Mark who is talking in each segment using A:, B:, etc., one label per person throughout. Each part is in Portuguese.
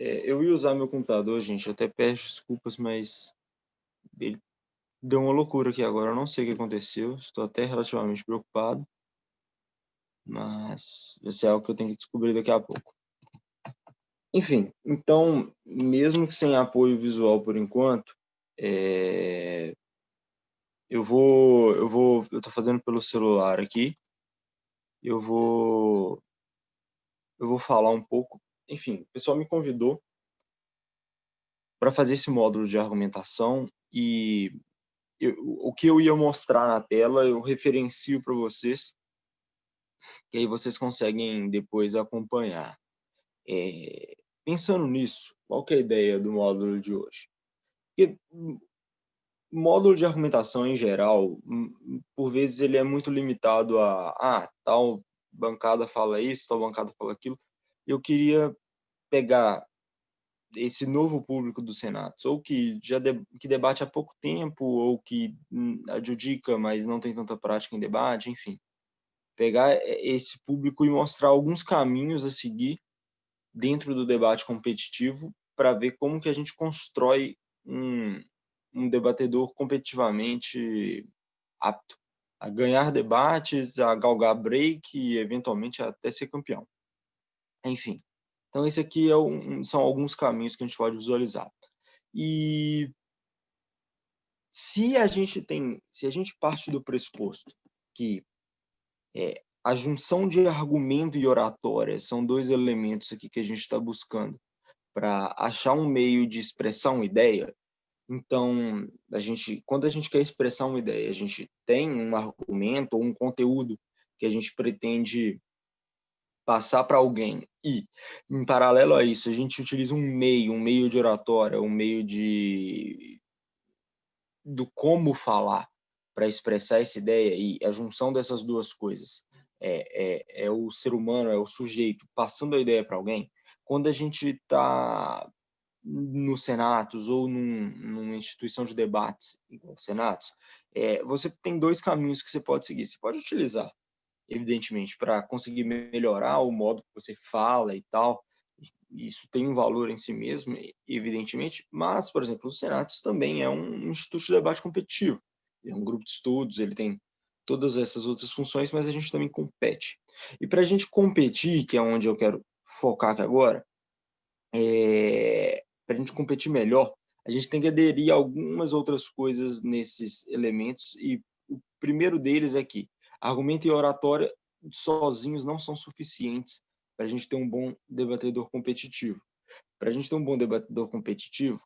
A: Eu ia usar meu computador, gente, eu até peço desculpas, mas ele deu uma loucura aqui agora, eu não sei o que aconteceu, estou até relativamente preocupado, mas isso é algo que eu tenho que descobrir daqui a pouco. Enfim, então, mesmo que sem apoio visual por enquanto, eh, eu tô fazendo pelo celular aqui, eu vou eu vou falar um pouco. Enfim, o pessoal me convidou para fazer esse módulo de argumentação e o que eu ia mostrar na tela, eu referencio para vocês, que aí vocês conseguem depois acompanhar. Pensando nisso, qual que é a ideia do módulo de hoje? Porque módulo de argumentação em geral, por vezes ele é muito limitado a tal bancada fala isso, tal bancada fala aquilo. Eu queria pegar esse novo público do Senato, ou que que debate há pouco tempo, ou que adjudica, mas não tem tanta prática em debate, enfim. Pegar esse público e mostrar alguns caminhos a seguir dentro do debate competitivo para ver como que a gente constrói um, um debatedor competitivamente apto a ganhar debates, a galgar break e eventualmente até ser campeão. Enfim, então esse aqui são alguns caminhos que a gente pode visualizar. E se a gente parte do pressuposto que a junção de argumento e oratória são dois elementos aqui que a gente está buscando para achar um meio de expressar uma ideia, então quando a gente quer expressar uma ideia, a gente tem um argumento ou um conteúdo que a gente pretende passar para alguém e, em paralelo a isso, a gente utiliza um meio de oratória, um meio de do como falar para expressar essa ideia, e a junção dessas duas coisas é o ser humano, é o sujeito passando a ideia para alguém. Quando a gente está nos senatos ou numa instituição de debates, igual senatos, você tem dois caminhos que você pode seguir. Você pode utilizar, evidentemente, para conseguir melhorar o modo que você fala e tal. Isso tem um valor em si mesmo, evidentemente, mas, por exemplo, o Senatus também é um instituto de debate competitivo. Ele é um grupo de estudos, ele tem todas essas outras funções, mas a gente também compete. E para a gente competir, que é onde eu quero focar aqui agora, para a gente competir melhor, a gente tem que aderir a algumas outras coisas nesses elementos, e o primeiro deles é que argumento e oratória sozinhos não são suficientes para a gente ter um bom debatedor competitivo. Para a gente ter um bom debatedor competitivo,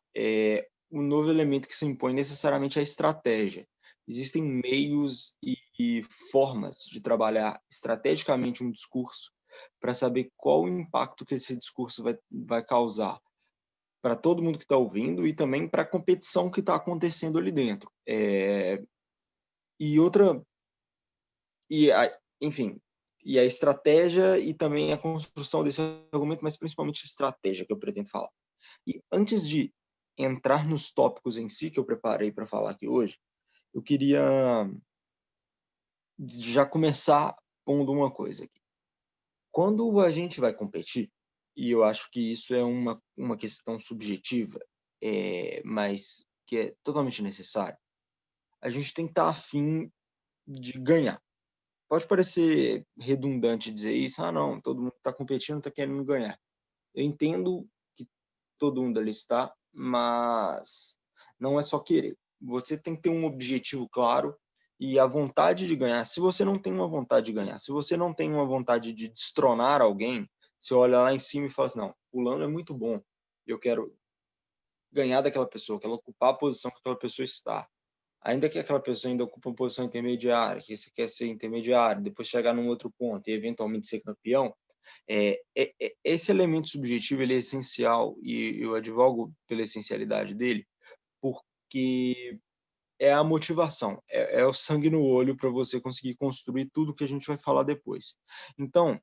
A: um novo elemento que se impõe necessariamente é a estratégia. Existem meios e formas de trabalhar estrategicamente um discurso para saber qual o impacto que esse discurso vai causar para todo mundo que está ouvindo e também para a competição que está acontecendo ali dentro. E outra, e a, enfim, e a estratégia e também a construção desse argumento, mas principalmente a estratégia que eu pretendo falar. E antes de entrar nos tópicos em si que eu preparei para falar aqui hoje, eu queria já começar pondo uma coisa aqui. Quando a gente vai competir, e eu acho que isso é uma questão subjetiva, mas que é totalmente necessária, a gente tem que estar afim de ganhar. Pode parecer redundante dizer isso, ah, não, todo mundo está competindo, está querendo ganhar. Eu entendo que todo mundo ali está, mas não é só querer. Você tem que ter um objetivo claro e a vontade de ganhar. Se você não tem uma vontade de ganhar, se você não tem uma vontade de destronar alguém, você olha lá em cima e fala assim, não, fulano é muito bom, eu quero ganhar daquela pessoa, quero ocupar a posição que aquela pessoa está. Ainda que aquela pessoa ainda ocupe uma posição intermediária, que você quer ser intermediário, depois chegar num outro ponto e eventualmente ser campeão, esse elemento subjetivo ele é essencial e eu advogo pela essencialidade dele, porque é a motivação, é o sangue no olho para você conseguir construir tudo que a gente vai falar depois. Então,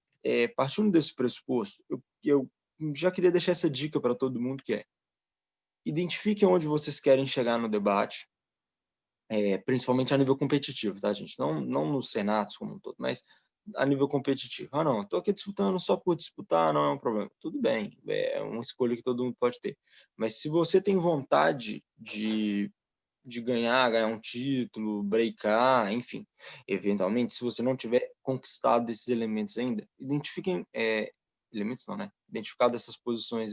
A: partindo desse pressuposto, eu já queria deixar essa dica para todo mundo, que é: identifiquem onde vocês querem chegar no debate, principalmente a nível competitivo, tá, gente? Não nos senatos como um todo, mas a nível competitivo. Ah, não, estou aqui disputando só por disputar, não é um problema. Tudo bem, é uma escolha que todo mundo pode ter. Mas se você tem vontade de ganhar um título, breakar, enfim, eventualmente, se você não tiver conquistado esses elementos ainda, identifiquem, elementos não, né? Identificado essas posições,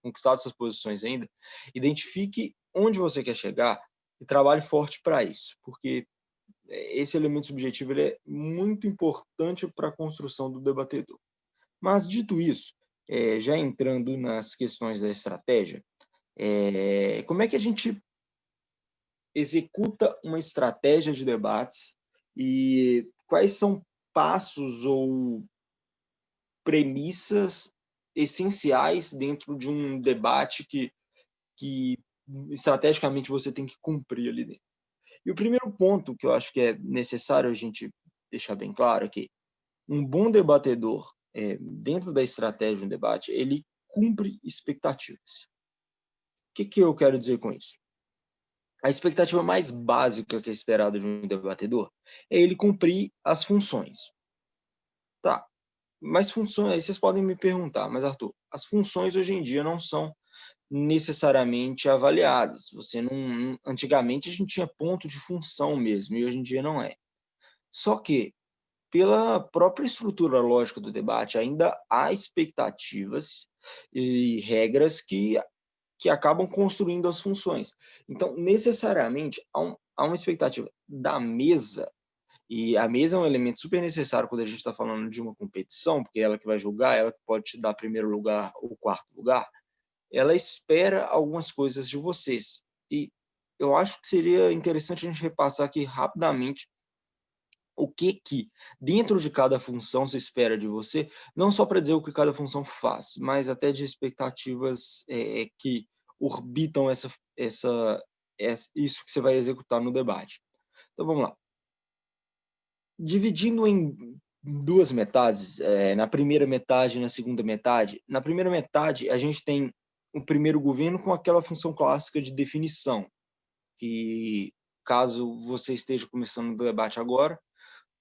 A: conquistado essas posições ainda, identifique onde você quer chegar e trabalhe forte para isso, porque esse elemento subjetivo ele é muito importante para a construção do debatedor. Mas, dito isso, já entrando nas questões da estratégia, como é que a gente executa uma estratégia de debates e quais são passos ou premissas essenciais dentro de um debate que estrategicamente você tem que cumprir ali dentro? E o primeiro ponto que eu acho que é necessário a gente deixar bem claro é que um bom debatedor, dentro da estratégia de um debate, ele cumpre expectativas. O que que eu quero dizer com isso? A expectativa mais básica que é esperada de um debatedor é ele cumprir as funções. Tá, mas funções, aí vocês podem me perguntar, mas Arthur, as funções hoje em dia não são necessariamente avaliadas. Você não, antigamente a gente tinha ponto de função mesmo, e hoje em dia não é. Só que, pela própria estrutura lógica do debate, ainda há expectativas e regras que acabam construindo as funções. Então, necessariamente, há uma expectativa da mesa, e a mesa é um elemento super necessário quando a gente está falando de uma competição, porque é ela que vai julgar, ela que pode te dar primeiro lugar ou quarto lugar, ela espera algumas coisas de vocês. E eu acho que seria interessante a gente repassar aqui rapidamente o que dentro de cada função se espera de você, não só para dizer o que cada função faz, mas até de expectativas que orbitam isso que você vai executar no debate. Então vamos lá. Dividindo em duas metades, na primeira metade e na segunda metade, na primeira metade a gente tem o primeiro governo com aquela função clássica de definição, que caso você esteja começando o debate agora,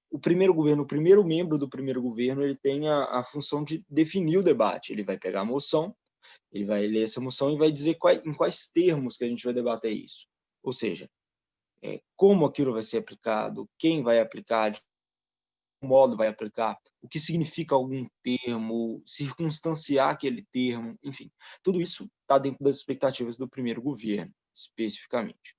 A: o primeiro governo, o primeiro membro do primeiro governo, ele tem a função de definir o debate. Ele vai pegar a moção, ele vai ler essa moção e vai dizer em quais termos que a gente vai debater isso. Ou seja, como aquilo vai ser aplicado, quem vai aplicar, de que modo vai aplicar, o que significa algum termo, circunstanciar aquele termo, enfim. Tudo isso está dentro das expectativas do primeiro governo, especificamente.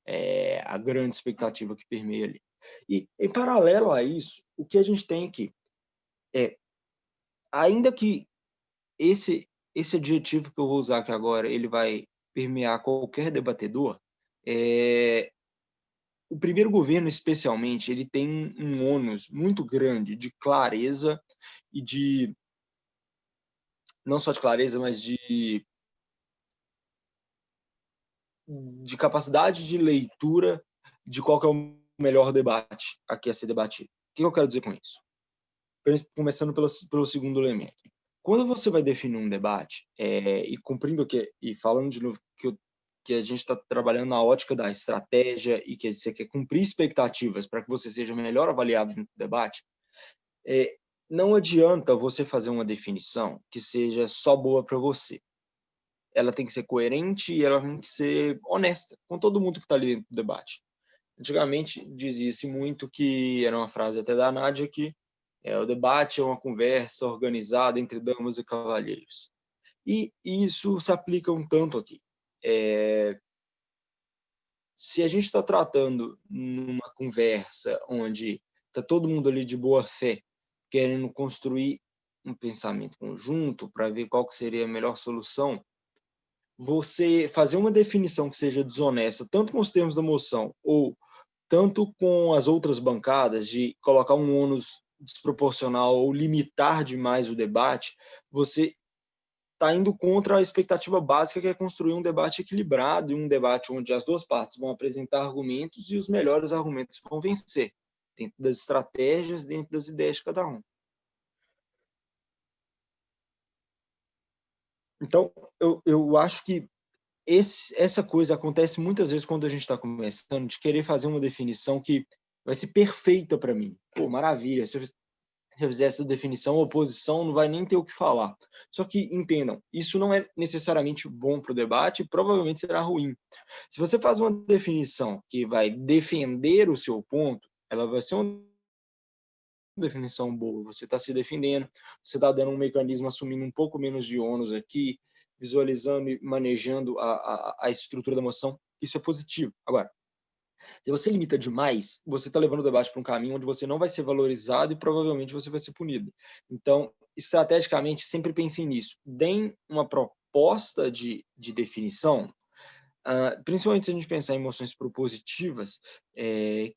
A: É a grande expectativa que permeia ali. E, em paralelo a isso, o que a gente tem aqui é, ainda que esse adjetivo que eu vou usar aqui agora, ele vai permear qualquer debatedor, o primeiro governo, especialmente, ele tem um ônus muito grande de clareza e de, não só de clareza, mas de capacidade de leitura de qual que é o melhor debate aqui a ser debatido. O que eu quero dizer com isso? Começando pelo segundo elemento. Quando você vai definir um debate, e cumprindo e falando de novo que a gente está trabalhando na ótica da estratégia e que você quer cumprir expectativas para que você seja melhor avaliado no debate, não adianta você fazer uma definição que seja só boa para você. Ela tem que ser coerente e ela tem que ser honesta com todo mundo que está ali dentro do debate. Antigamente dizia-se muito que, era uma frase até da Nádia, que o debate é uma conversa organizada entre damas e cavalheiros. E isso se aplica um tanto aqui. Se a gente está tratando numa conversa onde está todo mundo ali de boa fé, querendo construir um pensamento conjunto para ver qual que seria a melhor solução, você fazer uma definição que seja desonesta, tanto com os termos da moção ou tanto com as outras bancadas, de colocar um ônus desproporcional ou limitar demais o debate, você está indo contra a expectativa básica, que é construir um debate equilibrado e um debate onde as duas partes vão apresentar argumentos e os melhores argumentos vão vencer, dentro das estratégias, dentro das ideias de cada um. Então, eu acho que essa coisa acontece muitas vezes quando a gente está começando, de querer fazer uma definição que vai ser perfeita para mim. Pô, maravilha, Se eu fizer essa definição, a oposição não vai nem ter o que falar. Só que entendam, isso não é necessariamente bom para o debate, provavelmente será ruim. Se você faz uma definição que vai defender o seu ponto, ela vai ser uma definição boa. Você está se defendendo, você está dando um mecanismo assumindo um pouco menos de ônus aqui, visualizando e manejando a estrutura da moção. Isso é positivo. Agora, se você limita demais, você está levando o debate para um caminho onde você não vai ser valorizado e provavelmente você vai ser punido. Então, estrategicamente, sempre pensem nisso. Deem uma proposta de definição, principalmente se a gente pensar em moções propositivas,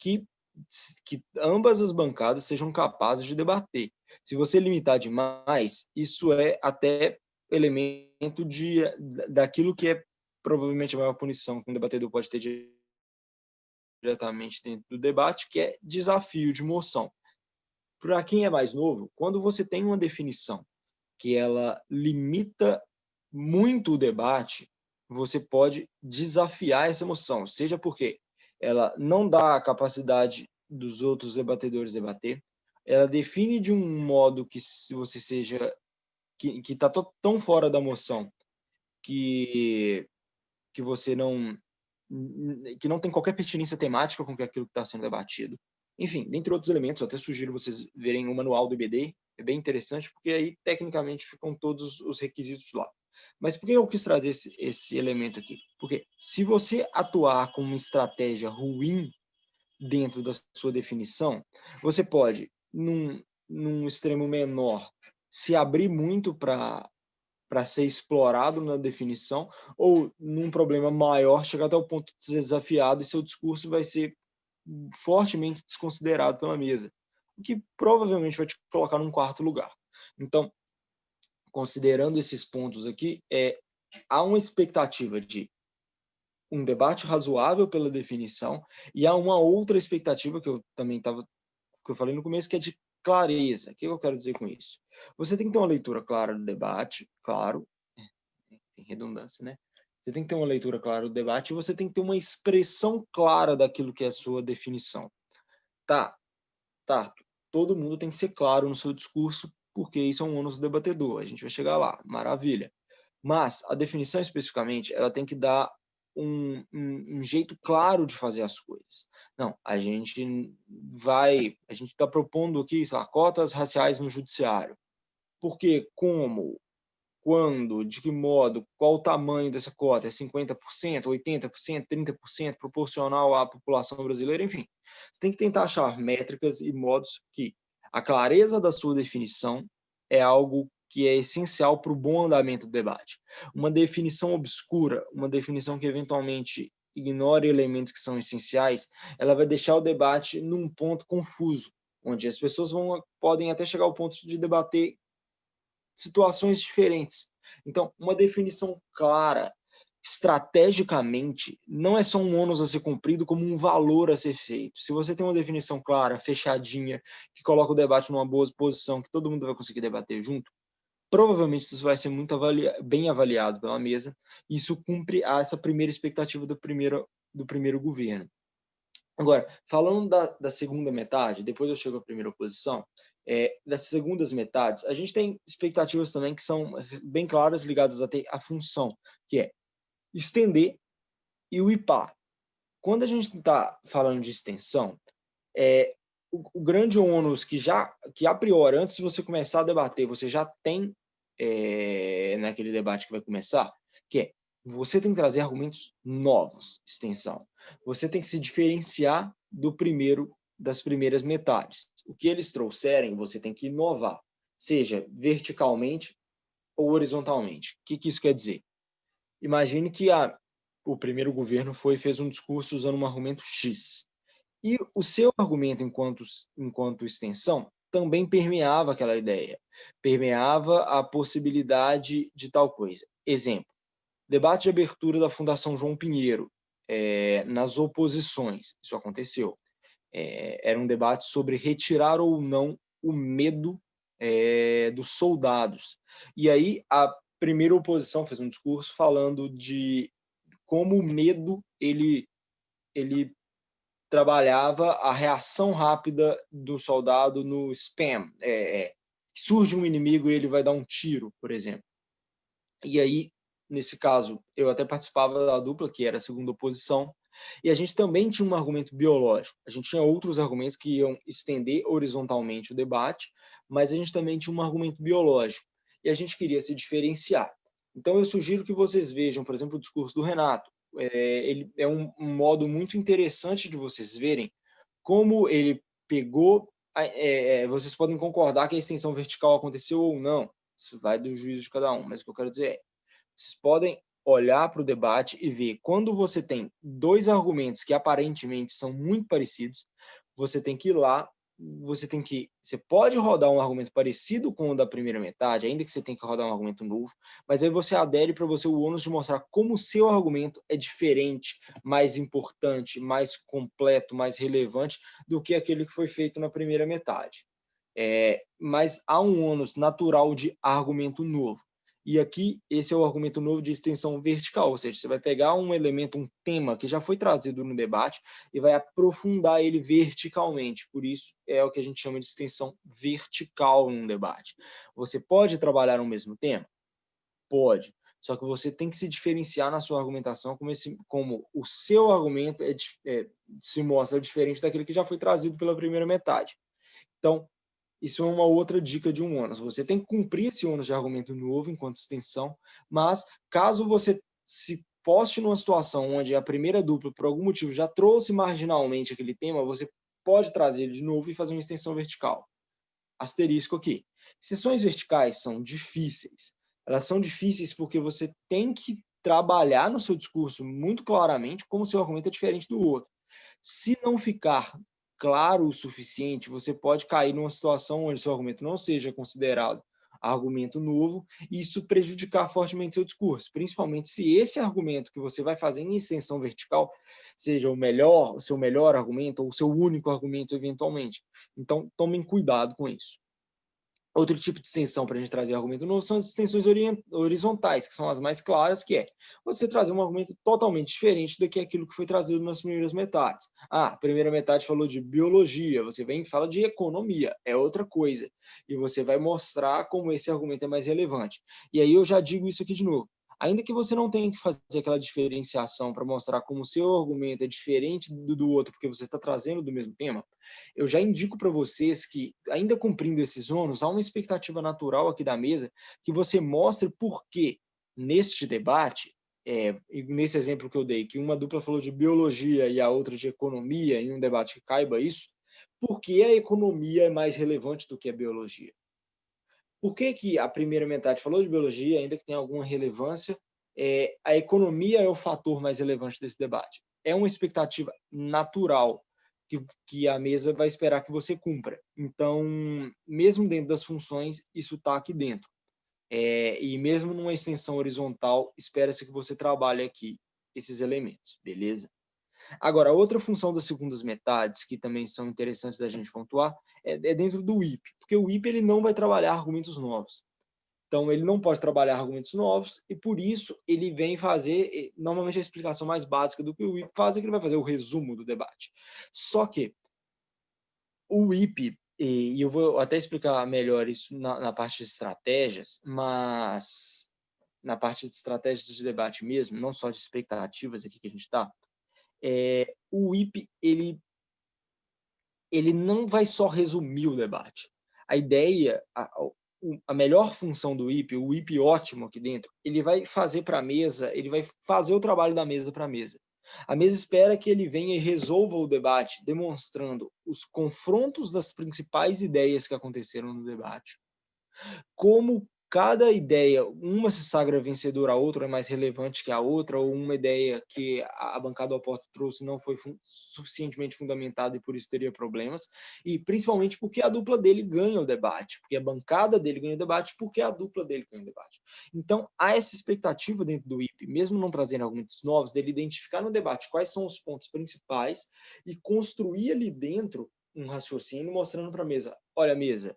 A: que ambas as bancadas sejam capazes de debater. Se você limitar demais, isso é até elemento daquilo que é provavelmente a maior punição que um debatedor pode ter diretamente dentro do debate, que é desafio de moção. Para quem é mais novo, quando você tem uma definição que ela limita muito o debate, você pode desafiar essa moção, seja porque ela não dá a capacidade dos outros debatedores debater, ela define de um modo que se você seja que está tão fora da moção que você que não tem qualquer pertinência temática com aquilo que está sendo debatido. Enfim, dentre outros elementos, eu até sugiro vocês verem o manual do IBD, é bem interessante, porque aí, tecnicamente, ficam todos os requisitos lá. Mas por que eu quis trazer esse elemento aqui? Porque se você atuar com uma estratégia ruim dentro da sua definição, você pode, num extremo menor, se abrir muito para ser explorado na definição, ou num problema maior, chegar até o ponto de ser desafiado e seu discurso vai ser fortemente desconsiderado pela mesa, o que provavelmente vai te colocar num quarto lugar. Então, considerando esses pontos aqui, há uma expectativa de um debate razoável pela definição e há uma outra expectativa que eu também que eu falei no começo, que é de clareza. O que eu quero dizer com isso? Você tem que ter uma leitura clara do debate, claro, tem redundância, né? Você tem que ter uma leitura clara do debate e você tem que ter uma expressão clara daquilo que é a sua definição. Tá, tá. Todo mundo tem que ser claro no seu discurso, porque isso é um ônus do debatedor. A gente vai chegar lá, maravilha. Mas a definição especificamente, ela tem que dar um jeito claro de fazer as coisas. Não, a gente está propondo aqui, sei lá, cotas raciais no judiciário. Por quê? Como? Quando, de que modo, qual o tamanho dessa cota? É 50%, 80%, 30%, proporcional à população brasileira? Enfim, você tem que tentar achar métricas e modos que a clareza da sua definição é algo que é essencial para o bom andamento do debate. Uma definição obscura, uma definição que eventualmente ignore elementos que são essenciais, ela vai deixar o debate num ponto confuso, onde as pessoas podem até chegar ao ponto de debater situações diferentes. Então, uma definição clara, estrategicamente, não é só um ônus a ser cumprido, como um valor a ser feito. Se você tem uma definição clara, fechadinha, que coloca o debate numa boa posição, que todo mundo vai conseguir debater junto, provavelmente isso vai ser muito bem avaliado pela mesa, e isso cumpre essa primeira expectativa do primeiro governo. Agora, falando da segunda metade, depois eu chego à primeira oposição, das segundas metades, a gente tem expectativas também que são bem claras, ligadas até à função, que é estender e o IPA. Quando a gente está falando de extensão, o grande ônus que a priori, antes de você começar a debater, você já tem naquele debate que vai começar, que é você tem que trazer argumentos novos, extensão. Você tem que se diferenciar das primeiras metades. O que eles trouxerem, você tem que inovar, seja verticalmente ou horizontalmente. O que isso quer dizer? Imagine que o primeiro governo fez um discurso usando um argumento X. E o seu argumento enquanto extensão também permeava aquela ideia, permeava a possibilidade de tal coisa. Exemplo, debate de abertura da Fundação João Pinheiro, nas oposições, isso aconteceu. Era um debate sobre retirar ou não o medo dos soldados. E aí a primeira oposição fez um discurso falando de como o medo ele trabalhava a reação rápida do soldado no spam. Surge um inimigo e ele vai dar um tiro, por exemplo. E aí, nesse caso, eu até participava da dupla, que era a segunda oposição, e a gente também tinha um argumento biológico. A gente tinha outros argumentos que iam estender horizontalmente o debate, mas a gente também tinha um argumento biológico, e a gente queria se diferenciar. Então, eu sugiro que vocês vejam, por exemplo, o discurso do Renato. Ele é um modo muito interessante de vocês verem como ele pegou. Vocês podem concordar que a extensão vertical aconteceu ou não, isso vai do juízo de cada um, mas o que eu quero dizer é, vocês podem olhar para o debate e ver quando você tem dois argumentos que aparentemente são muito parecidos, você tem que ir lá, você pode rodar um argumento parecido com o da primeira metade, ainda que você tenha que rodar um argumento novo, mas aí você adere para você o ônus de mostrar como o seu argumento é diferente, mais importante, mais completo, mais relevante do que aquele que foi feito na primeira metade. Mas há um ônus natural de argumento novo. E aqui, esse é o argumento novo de extensão vertical, ou seja, você vai pegar um elemento, um tema que já foi trazido no debate e vai aprofundar ele verticalmente. Por isso, é o que a gente chama de extensão vertical num debate. Você pode trabalhar o mesmo tema? Pode. Só que você tem que se diferenciar na sua argumentação como o seu argumento se mostra diferente daquele que já foi trazido pela primeira metade. Então, isso é uma outra dica de um ônus. Você tem que cumprir esse ônus de argumento novo enquanto extensão, mas caso você se poste numa situação onde a primeira dupla, por algum motivo, já trouxe marginalmente aquele tema, você pode trazer ele de novo e fazer uma extensão vertical. Asterisco aqui. Extensões verticais são difíceis. Elas são difíceis porque você tem que trabalhar no seu discurso muito claramente como o seu argumento é diferente do outro. Se não ficar claro o suficiente, você pode cair numa situação onde seu argumento não seja considerado argumento novo e isso prejudicar fortemente seu discurso, principalmente se esse argumento que você vai fazer em extensão vertical seja o seu melhor argumento ou o seu único argumento eventualmente. Então, tomem cuidado com isso. Outro tipo de extensão para a gente trazer argumento novo são as extensões horizontais, que são as mais claras, que é você trazer um argumento totalmente diferente do que aquilo que foi trazido nas primeiras metades. A primeira metade falou de biologia, você vem e fala de economia, é outra coisa. E você vai mostrar como esse argumento é mais relevante. E aí eu já digo isso aqui de novo. Ainda que você não tenha que fazer aquela diferenciação para mostrar como o seu argumento é diferente do outro, porque você está trazendo do mesmo tema, eu já indico para vocês que, ainda cumprindo esses ônus, há uma expectativa natural aqui da mesa que você mostre por que, neste debate, e nesse exemplo que eu dei, que uma dupla falou de biologia e a outra de economia, em um debate que caiba isso, por que a economia é mais relevante do que a biologia? Por que, que a primeira metade falou de biologia, ainda que tenha alguma relevância, a economia é o fator mais relevante desse debate? É uma expectativa natural que a mesa vai esperar que você cumpra. Então, mesmo dentro das funções, isso está aqui dentro. E mesmo numa extensão horizontal, espera-se que você trabalhe aqui esses elementos, beleza? Agora, outra função das segundas metades, que também são interessantes da gente pontuar, é dentro do IP, porque o IP ele não vai trabalhar argumentos novos. Então, ele não pode trabalhar argumentos novos e, por isso, ele vem fazer, normalmente, a explicação mais básica do que o IP faz é que ele vai fazer o resumo do debate. Só que o IP, e eu vou até explicar melhor isso na parte de estratégias, mas na parte de estratégias de debate mesmo, não só de expectativas aqui que a gente está, o IP, ele não vai só resumir o debate. A ideia, a melhor função do IP, o IP ótimo aqui dentro, ele vai fazer para a mesa, ele vai fazer o trabalho da mesa para a mesa. A mesa espera que ele venha e resolva o debate, demonstrando os confrontos das principais ideias que aconteceram no debate, como cada ideia, uma se sagra vencedora, a outra é mais relevante que a outra, ou uma ideia que a bancada oposta trouxe não foi suficientemente fundamentada e por isso teria problemas, e principalmente porque a dupla dele ganha o debate, porque a bancada dele ganha o debate, porque a dupla dele ganha o debate. Então, há essa expectativa dentro do IP, mesmo não trazendo argumentos novos, dele identificar no debate quais são os pontos principais e construir ali dentro um raciocínio mostrando para a mesa, olha, mesa,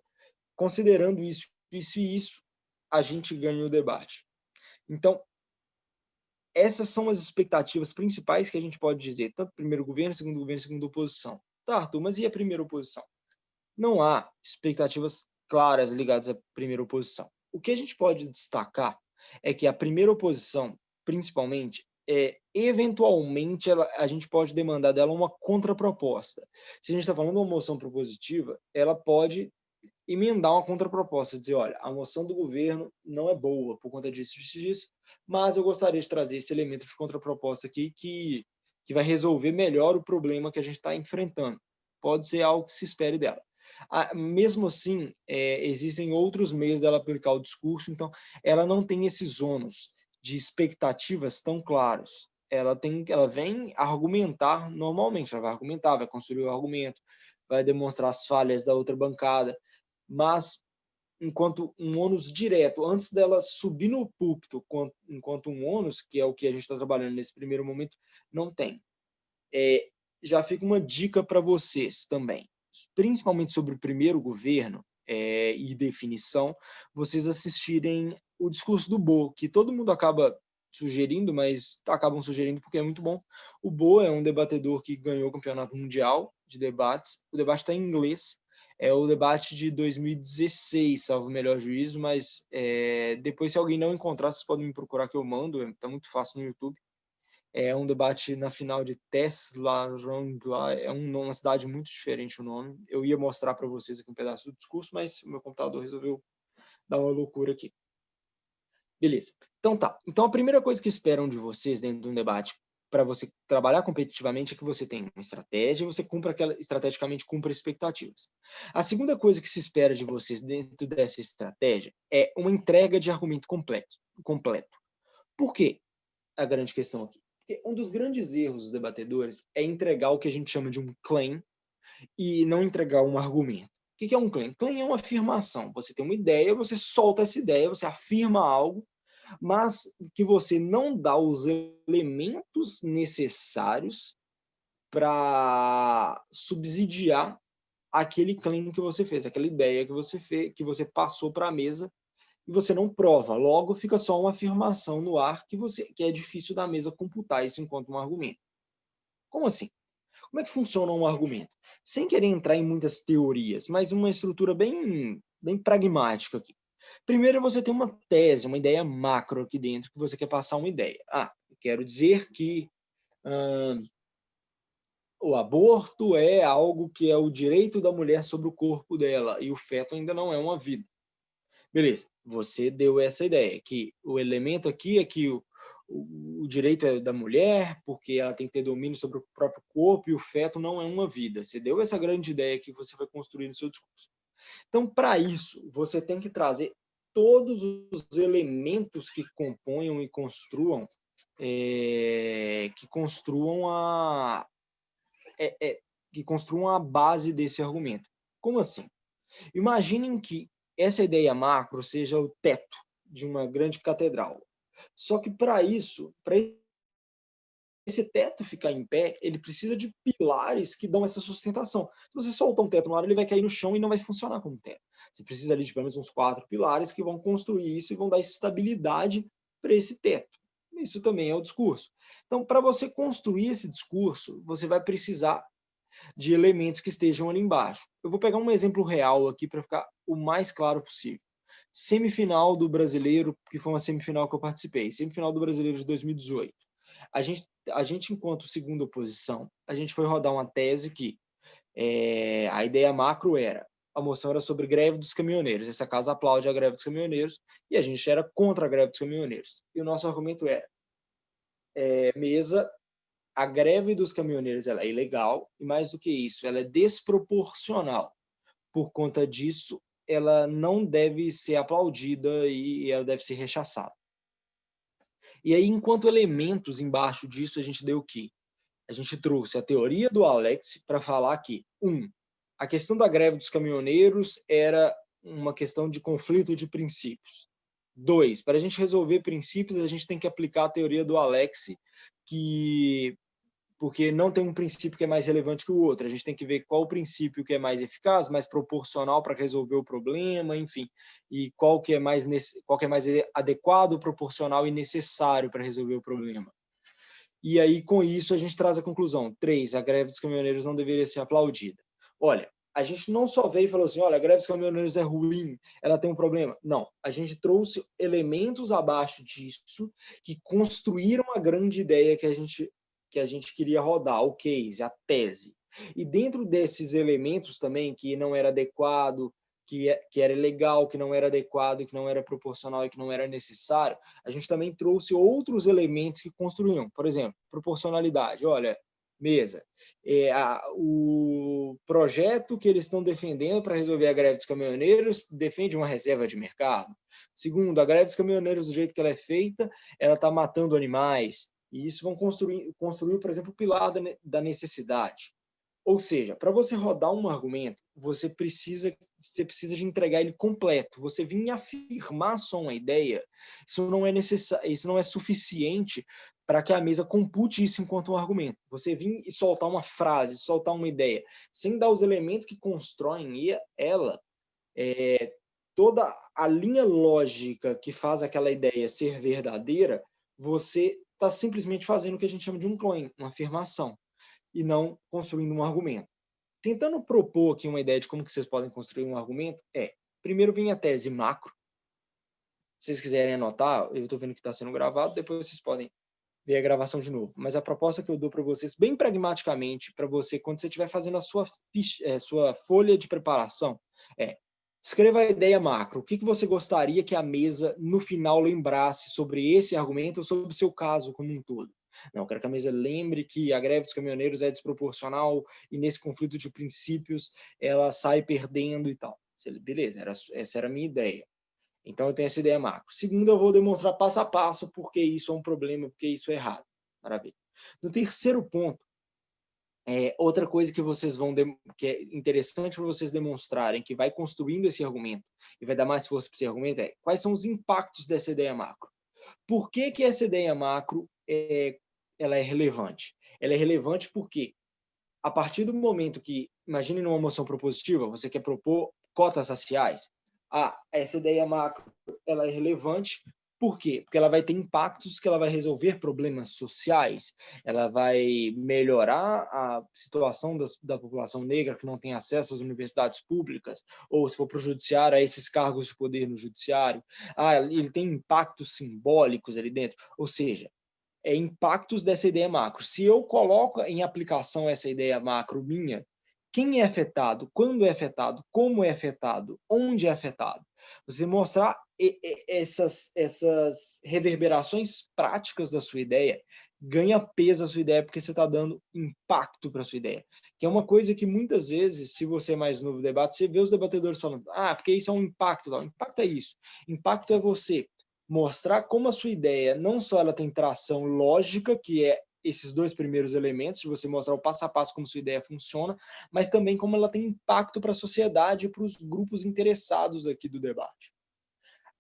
A: considerando isso e isso, a gente ganha o debate. Então, essas são as expectativas principais que a gente pode dizer, tanto primeiro governo, segunda oposição. Tá, Arthur, mas e a primeira oposição? Não há expectativas claras ligadas à primeira oposição. O que a gente pode destacar é que a primeira oposição, principalmente, eventualmente a gente pode demandar dela uma contraproposta. Se a gente está falando de uma moção propositiva, ela pode emendar uma contraproposta, dizer, olha, a moção do governo não é boa por conta disso, mas eu gostaria de trazer esse elemento de contraproposta aqui que vai resolver melhor o problema que a gente está enfrentando. Pode ser algo que se espere dela. Mesmo assim, existem outros meios dela aplicar o discurso, então ela não tem esses ônus de expectativas tão claros. Ela vem argumentar normalmente, ela vai argumentar, vai construir o argumento, vai demonstrar as falhas da outra bancada, mas enquanto um ônus direto, antes dela subir no púlpito, enquanto um ônus, que é o que a gente está trabalhando nesse primeiro momento, não tem. Já fica uma dica para vocês também, principalmente sobre o primeiro governo e definição, vocês assistirem o discurso do Bo, que todo mundo acaba sugerindo, mas acabam sugerindo porque é muito bom. O Bo é um debatedor que ganhou o campeonato mundial de debates, o debate está em inglês, é o debate de 2016, salvo o melhor juízo, mas depois, se alguém não encontrar, vocês podem me procurar que eu mando, está muito fácil no YouTube. É um debate na final de Tesla, é uma cidade muito diferente o nome. Eu ia mostrar para vocês aqui um pedaço do discurso, mas o meu computador resolveu dar uma loucura aqui. Beleza. Então tá. Então a primeira coisa que esperam de vocês dentro de um debate para você trabalhar competitivamente é que você tenha uma estratégia e você estrategicamente cumpra expectativas. A segunda coisa que se espera de vocês dentro dessa estratégia é uma entrega de argumento completo. Por quê? A grande questão aqui. Porque um dos grandes erros dos debatedores é entregar o que a gente chama de um claim e não entregar um argumento. O que é um claim? Claim é uma afirmação. Você tem uma ideia, você solta essa ideia, você afirma algo, mas que você não dá os elementos necessários para subsidiar aquele claim que você fez, aquela ideia que você fez, que você passou para a mesa e você não prova. Logo, fica só uma afirmação no ar que é difícil da mesa computar isso enquanto um argumento. Como assim? Como é que funciona um argumento? Sem querer entrar em muitas teorias, mas uma estrutura bem pragmática aqui. Primeiro, você tem uma tese, uma ideia macro aqui dentro, que você quer passar uma ideia. Eu quero dizer que o aborto é algo que é o direito da mulher sobre o corpo dela, e o feto ainda não é uma vida. Beleza, você deu essa ideia, que o elemento aqui é que o direito é da mulher, porque ela tem que ter domínio sobre o próprio corpo, e o feto não é uma vida. Você deu essa grande ideia que você vai construir no seu discurso. Então, para isso, você tem que trazer todos os elementos que componham e construam, que construam a base desse argumento. Como assim? Imaginem que essa ideia macro seja o teto de uma grande catedral. Só que para esse teto ficar em pé, ele precisa de pilares que dão essa sustentação. Se você soltar um teto no ar, ele vai cair no chão e não vai funcionar como teto. Você precisa ali de pelo menos uns 4 pilares que vão construir isso e vão dar estabilidade para esse teto. Isso também é o discurso. Então, para você construir esse discurso, você vai precisar de elementos que estejam ali embaixo. Eu vou pegar um exemplo real aqui para ficar o mais claro possível. Semifinal do Brasileiro, que foi uma semifinal que eu participei, semifinal do Brasileiro de 2018. A gente, enquanto segunda oposição, a gente foi rodar uma tese que a ideia macro era, a moção era sobre greve dos caminhoneiros, essa casa aplaude a greve dos caminhoneiros, e a gente era contra a greve dos caminhoneiros. E o nosso argumento era, mesa, a greve dos caminhoneiros ela é ilegal, e mais do que isso, ela é desproporcional. Por conta disso, ela não deve ser aplaudida e ela deve ser rechaçada. E aí, enquanto elementos embaixo disso, a gente deu o quê? A gente trouxe a teoria do Alex para falar que, a questão da greve dos caminhoneiros era uma questão de conflito de princípios. 2, para a gente resolver princípios, a gente tem que aplicar a teoria do Alex, que porque não tem um princípio que é mais relevante que o outro. A gente tem que ver qual o princípio que é mais eficaz, mais proporcional para resolver o problema, enfim, e qual que é mais adequado, proporcional e necessário para resolver o problema. E aí, com isso, a gente traz a conclusão. 3, a greve dos caminhoneiros não deveria ser aplaudida. Olha, a gente não só veio e falou assim, olha, a greve dos caminhoneiros é ruim, ela tem um problema. Não, a gente trouxe elementos abaixo disso que construíram a grande ideia que a gente queria rodar, o case, a tese. E dentro desses elementos também, que não era adequado, que era ilegal, que não era adequado, que não era proporcional e que não era necessário, a gente também trouxe outros elementos que construíam. Por exemplo, proporcionalidade. Olha, mesa, o projeto que eles estão defendendo para resolver a greve dos caminhoneiros defende uma reserva de mercado. Segundo, a greve dos caminhoneiros, do jeito que ela é feita, ela está matando animais. E isso vão construir, por exemplo, o pilar da necessidade. Ou seja, para você rodar um argumento, você precisa de entregar ele completo. Você vir afirmar só uma ideia, isso não é necessário, isso não é suficiente para que a mesa compute isso enquanto um argumento. Você vir e soltar uma frase, soltar uma ideia, sem dar os elementos que constroem ela, toda a linha lógica que faz aquela ideia ser verdadeira, você está simplesmente fazendo o que a gente chama de um claim, uma afirmação, e não construindo um argumento. Tentando propor aqui uma ideia de como que vocês podem construir um argumento, primeiro vem a tese macro. Se vocês quiserem anotar, eu estou vendo que está sendo gravado, depois vocês podem ver a gravação de novo. Mas a proposta que eu dou para vocês, bem pragmaticamente, para você, quando você estiver fazendo a sua folha de preparação, escreva a ideia macro. O que você gostaria que a mesa, no final, lembrasse sobre esse argumento ou sobre o seu caso como um todo? Não, quero que a mesa lembre que a greve dos caminhoneiros é desproporcional e nesse conflito de princípios ela sai perdendo e tal. Beleza, essa era a minha ideia. Então eu tenho essa ideia macro. Segundo, eu vou demonstrar passo a passo por que isso é um problema, por que isso é errado. Maravilha. No terceiro ponto, outra coisa que vocês que é interessante para vocês demonstrarem, que vai construindo esse argumento e vai dar mais força para esse argumento, quais são os impactos dessa ideia macro. Por que essa ideia macro ela é relevante? Ela é relevante porque, a partir do momento que, imagine numa moção propositiva, você quer propor cotas raciais, essa ideia macro ela é relevante. Por quê? Porque ela vai ter impactos, que ela vai resolver problemas sociais, ela vai melhorar a situação da população negra que não tem acesso às universidades públicas, ou se for para o judiciário, a esses cargos de poder no judiciário. Ele tem impactos simbólicos ali dentro, ou seja, impactos dessa ideia macro. Se eu coloco em aplicação essa ideia macro minha, quem é afetado, quando é afetado, como é afetado, onde é afetado. Você mostrar essas reverberações práticas da sua ideia, ganha peso a sua ideia, porque você está dando impacto para a sua ideia. Que é uma coisa que muitas vezes, se você é mais novo no debate, você vê os debatedores falando, porque isso é um impacto. Não, impacto é isso. Impacto é você mostrar como a sua ideia, não só ela tem tração lógica, que é esses dois primeiros elementos, de você mostrar o passo a passo como sua ideia funciona, mas também como ela tem impacto para a sociedade e para os grupos interessados aqui do debate.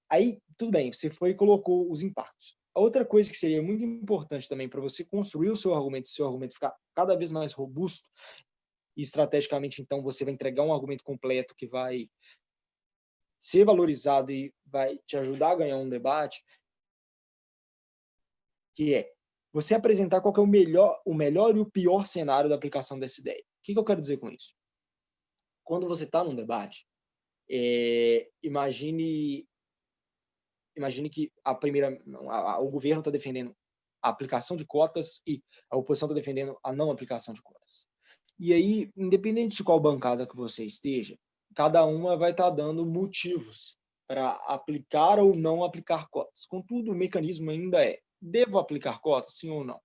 A: Aí, tudo bem, você foi e colocou os impactos. A outra coisa que seria muito importante também para você construir o seu argumento ficar cada vez mais robusto, e estrategicamente, então, você vai entregar um argumento completo que vai ser valorizado e vai te ajudar a ganhar um debate, que é você apresentar qual que é o melhor e o pior cenário da aplicação dessa ideia. O que eu quero dizer com isso? Quando você está num debate, imagine que o governo está defendendo a aplicação de cotas e a oposição está defendendo a não aplicação de cotas. E aí, independente de qual bancada que você esteja, cada uma vai estar dando motivos para aplicar ou não aplicar cotas. Contudo, o mecanismo ainda devo aplicar cotas, sim ou não?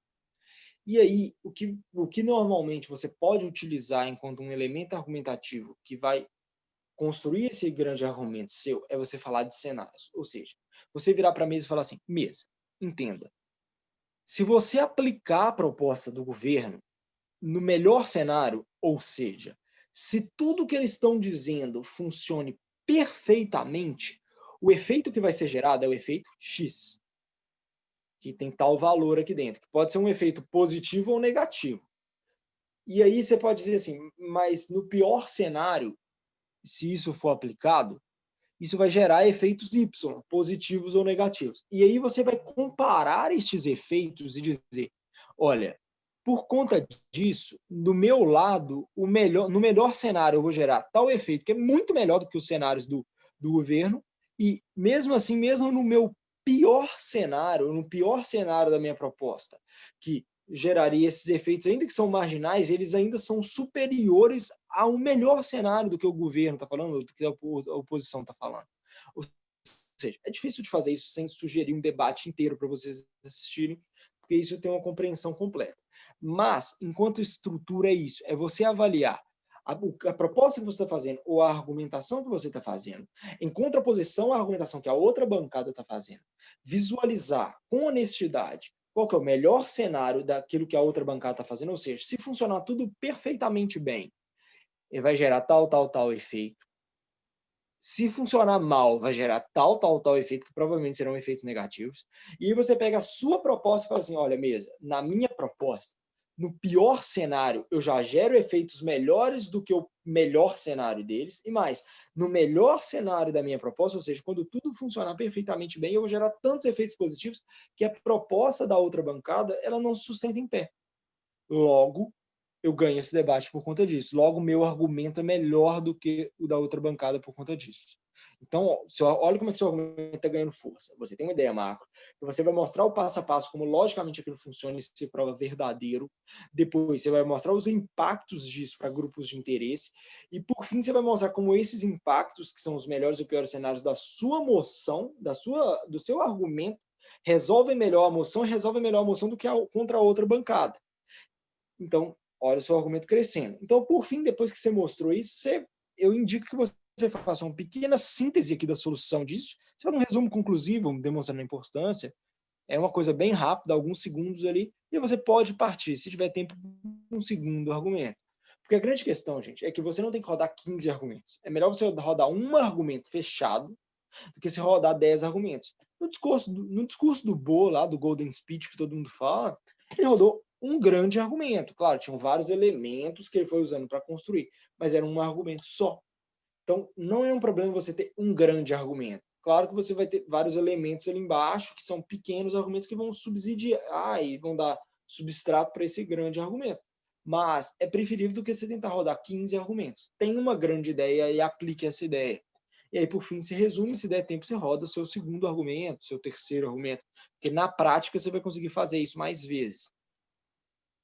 A: E aí, o que normalmente você pode utilizar enquanto um elemento argumentativo que vai construir esse grande argumento seu é você falar de cenários. Ou seja, você virar para a mesa e falar assim, mesa, entenda, se você aplicar a proposta do governo no melhor cenário, ou seja, se tudo que eles estão dizendo funcione perfeitamente, o efeito que vai ser gerado é o efeito X. que tem tal valor aqui dentro, que pode ser um efeito positivo ou negativo. E aí você pode dizer assim, mas no pior cenário, se isso for aplicado, isso vai gerar efeitos Y, positivos ou negativos. E aí você vai comparar estes efeitos e dizer, olha, por conta disso, do meu lado, no melhor cenário eu vou gerar tal efeito, que é muito melhor do que os cenários do governo, e mesmo assim, mesmo no meu pior cenário, no pior cenário da minha proposta, que geraria esses efeitos, ainda que são marginais, eles ainda são superiores a um melhor cenário do que o governo está falando, do que a oposição está falando. Ou seja, é difícil de fazer isso sem sugerir um debate inteiro para vocês assistirem, porque isso tem uma compreensão completa. Mas, enquanto estrutura é isso, é você avaliar a proposta que você está fazendo ou a argumentação que você está fazendo, em contraposição à argumentação que a outra bancada está fazendo, visualizar com honestidade qual que é o melhor cenário daquilo que a outra bancada está fazendo, ou seja, se funcionar tudo perfeitamente bem, ele vai gerar tal efeito. Se funcionar mal, vai gerar tal efeito, que provavelmente serão efeitos negativos. E aí você pega a sua proposta e fala assim, olha, mesa, na minha proposta, no pior cenário, eu já gero efeitos melhores do que o melhor cenário deles, e mais, no melhor cenário da minha proposta, ou seja, quando tudo funcionar perfeitamente bem, eu vou gerar tantos efeitos positivos que a proposta da outra bancada, ela não se sustenta em pé. Logo, eu ganho esse debate por conta disso. Logo, meu argumento é melhor do que o da outra bancada por conta disso. Então, olha como é que seu argumento está ganhando força. Você tem uma ideia macro, você vai mostrar o passo a passo como logicamente aquilo funciona e se prova verdadeiro. Depois, você vai mostrar os impactos disso para grupos de interesse. E, por fim, você vai mostrar como esses impactos, que são os melhores e piores cenários da sua moção, do seu argumento, resolvem melhor a moção e resolvem melhor a moção do que contra a outra bancada. Então, olha o seu argumento crescendo. Então, por fim, depois que você mostrou isso, eu indico que você faça uma pequena síntese aqui da solução disso. Você faz um resumo conclusivo, demonstrando a importância. É uma coisa bem rápida, alguns segundos ali, e você pode partir, se tiver tempo, um segundo argumento. Porque a grande questão, gente, é que você não tem que rodar 15 argumentos. É melhor você rodar um argumento fechado do que você rodar 10 argumentos. No discurso do Bo, lá, do Golden Speech, que todo mundo fala, ele rodou um grande argumento. Claro, tinham vários elementos que ele foi usando para construir, mas era um argumento só. Então, não é um problema você ter um grande argumento. Claro que você vai ter vários elementos ali embaixo, que são pequenos argumentos que vão subsidiar e vão dar substrato para esse grande argumento. Mas é preferível do que você tentar rodar 15 argumentos. Tem uma grande ideia e aplique essa ideia. E aí, por fim, se resume, se der tempo, você roda o seu segundo argumento, seu terceiro argumento. Porque na prática você vai conseguir fazer isso mais vezes.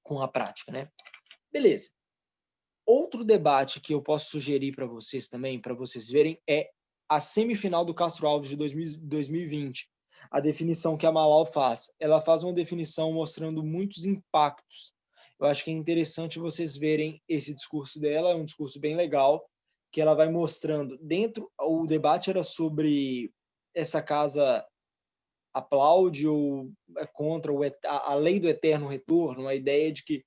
A: Com a prática, né? Beleza. Outro debate que eu posso sugerir para vocês também, para vocês verem, é a semifinal do Castro Alves de 2020. A definição que a Malal faz. Ela faz uma definição mostrando muitos impactos. Eu acho que é interessante vocês verem esse discurso dela, é um discurso bem legal, que ela vai mostrando. O debate era sobre essa casa aplaude ou é contra a lei do eterno retorno, a ideia de que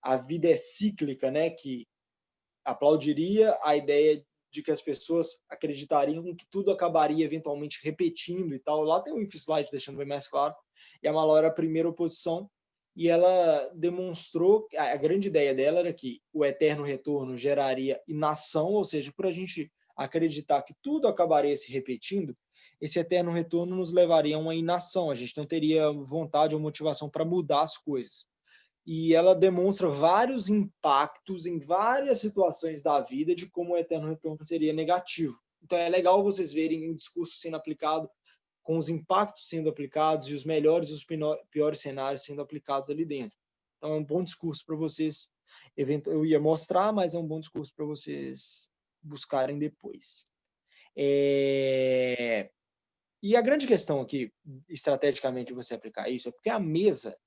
A: a vida é cíclica, né? Que aplaudiria a ideia de que as pessoas acreditariam que tudo acabaria eventualmente repetindo e tal. Lá tem um slide deixando bem mais claro. E a Malala era a primeira oposição e ela demonstrou, a grande ideia dela era que o eterno retorno geraria inação, ou seja, por a gente acreditar que tudo acabaria se repetindo, esse eterno retorno nos levaria a uma inação, a gente não teria vontade ou motivação para mudar as coisas. E ela demonstra vários impactos em várias situações da vida de como o eterno retorno seria negativo. Então é legal vocês verem um discurso sendo aplicado, com os impactos sendo aplicados e os melhores e os piores cenários sendo aplicados ali dentro. Então é um bom discurso para vocês. Eu ia mostrar, mas é um bom discurso para vocês buscarem depois. E a grande questão aqui, estrategicamente, de você aplicar isso, é porque a mesa,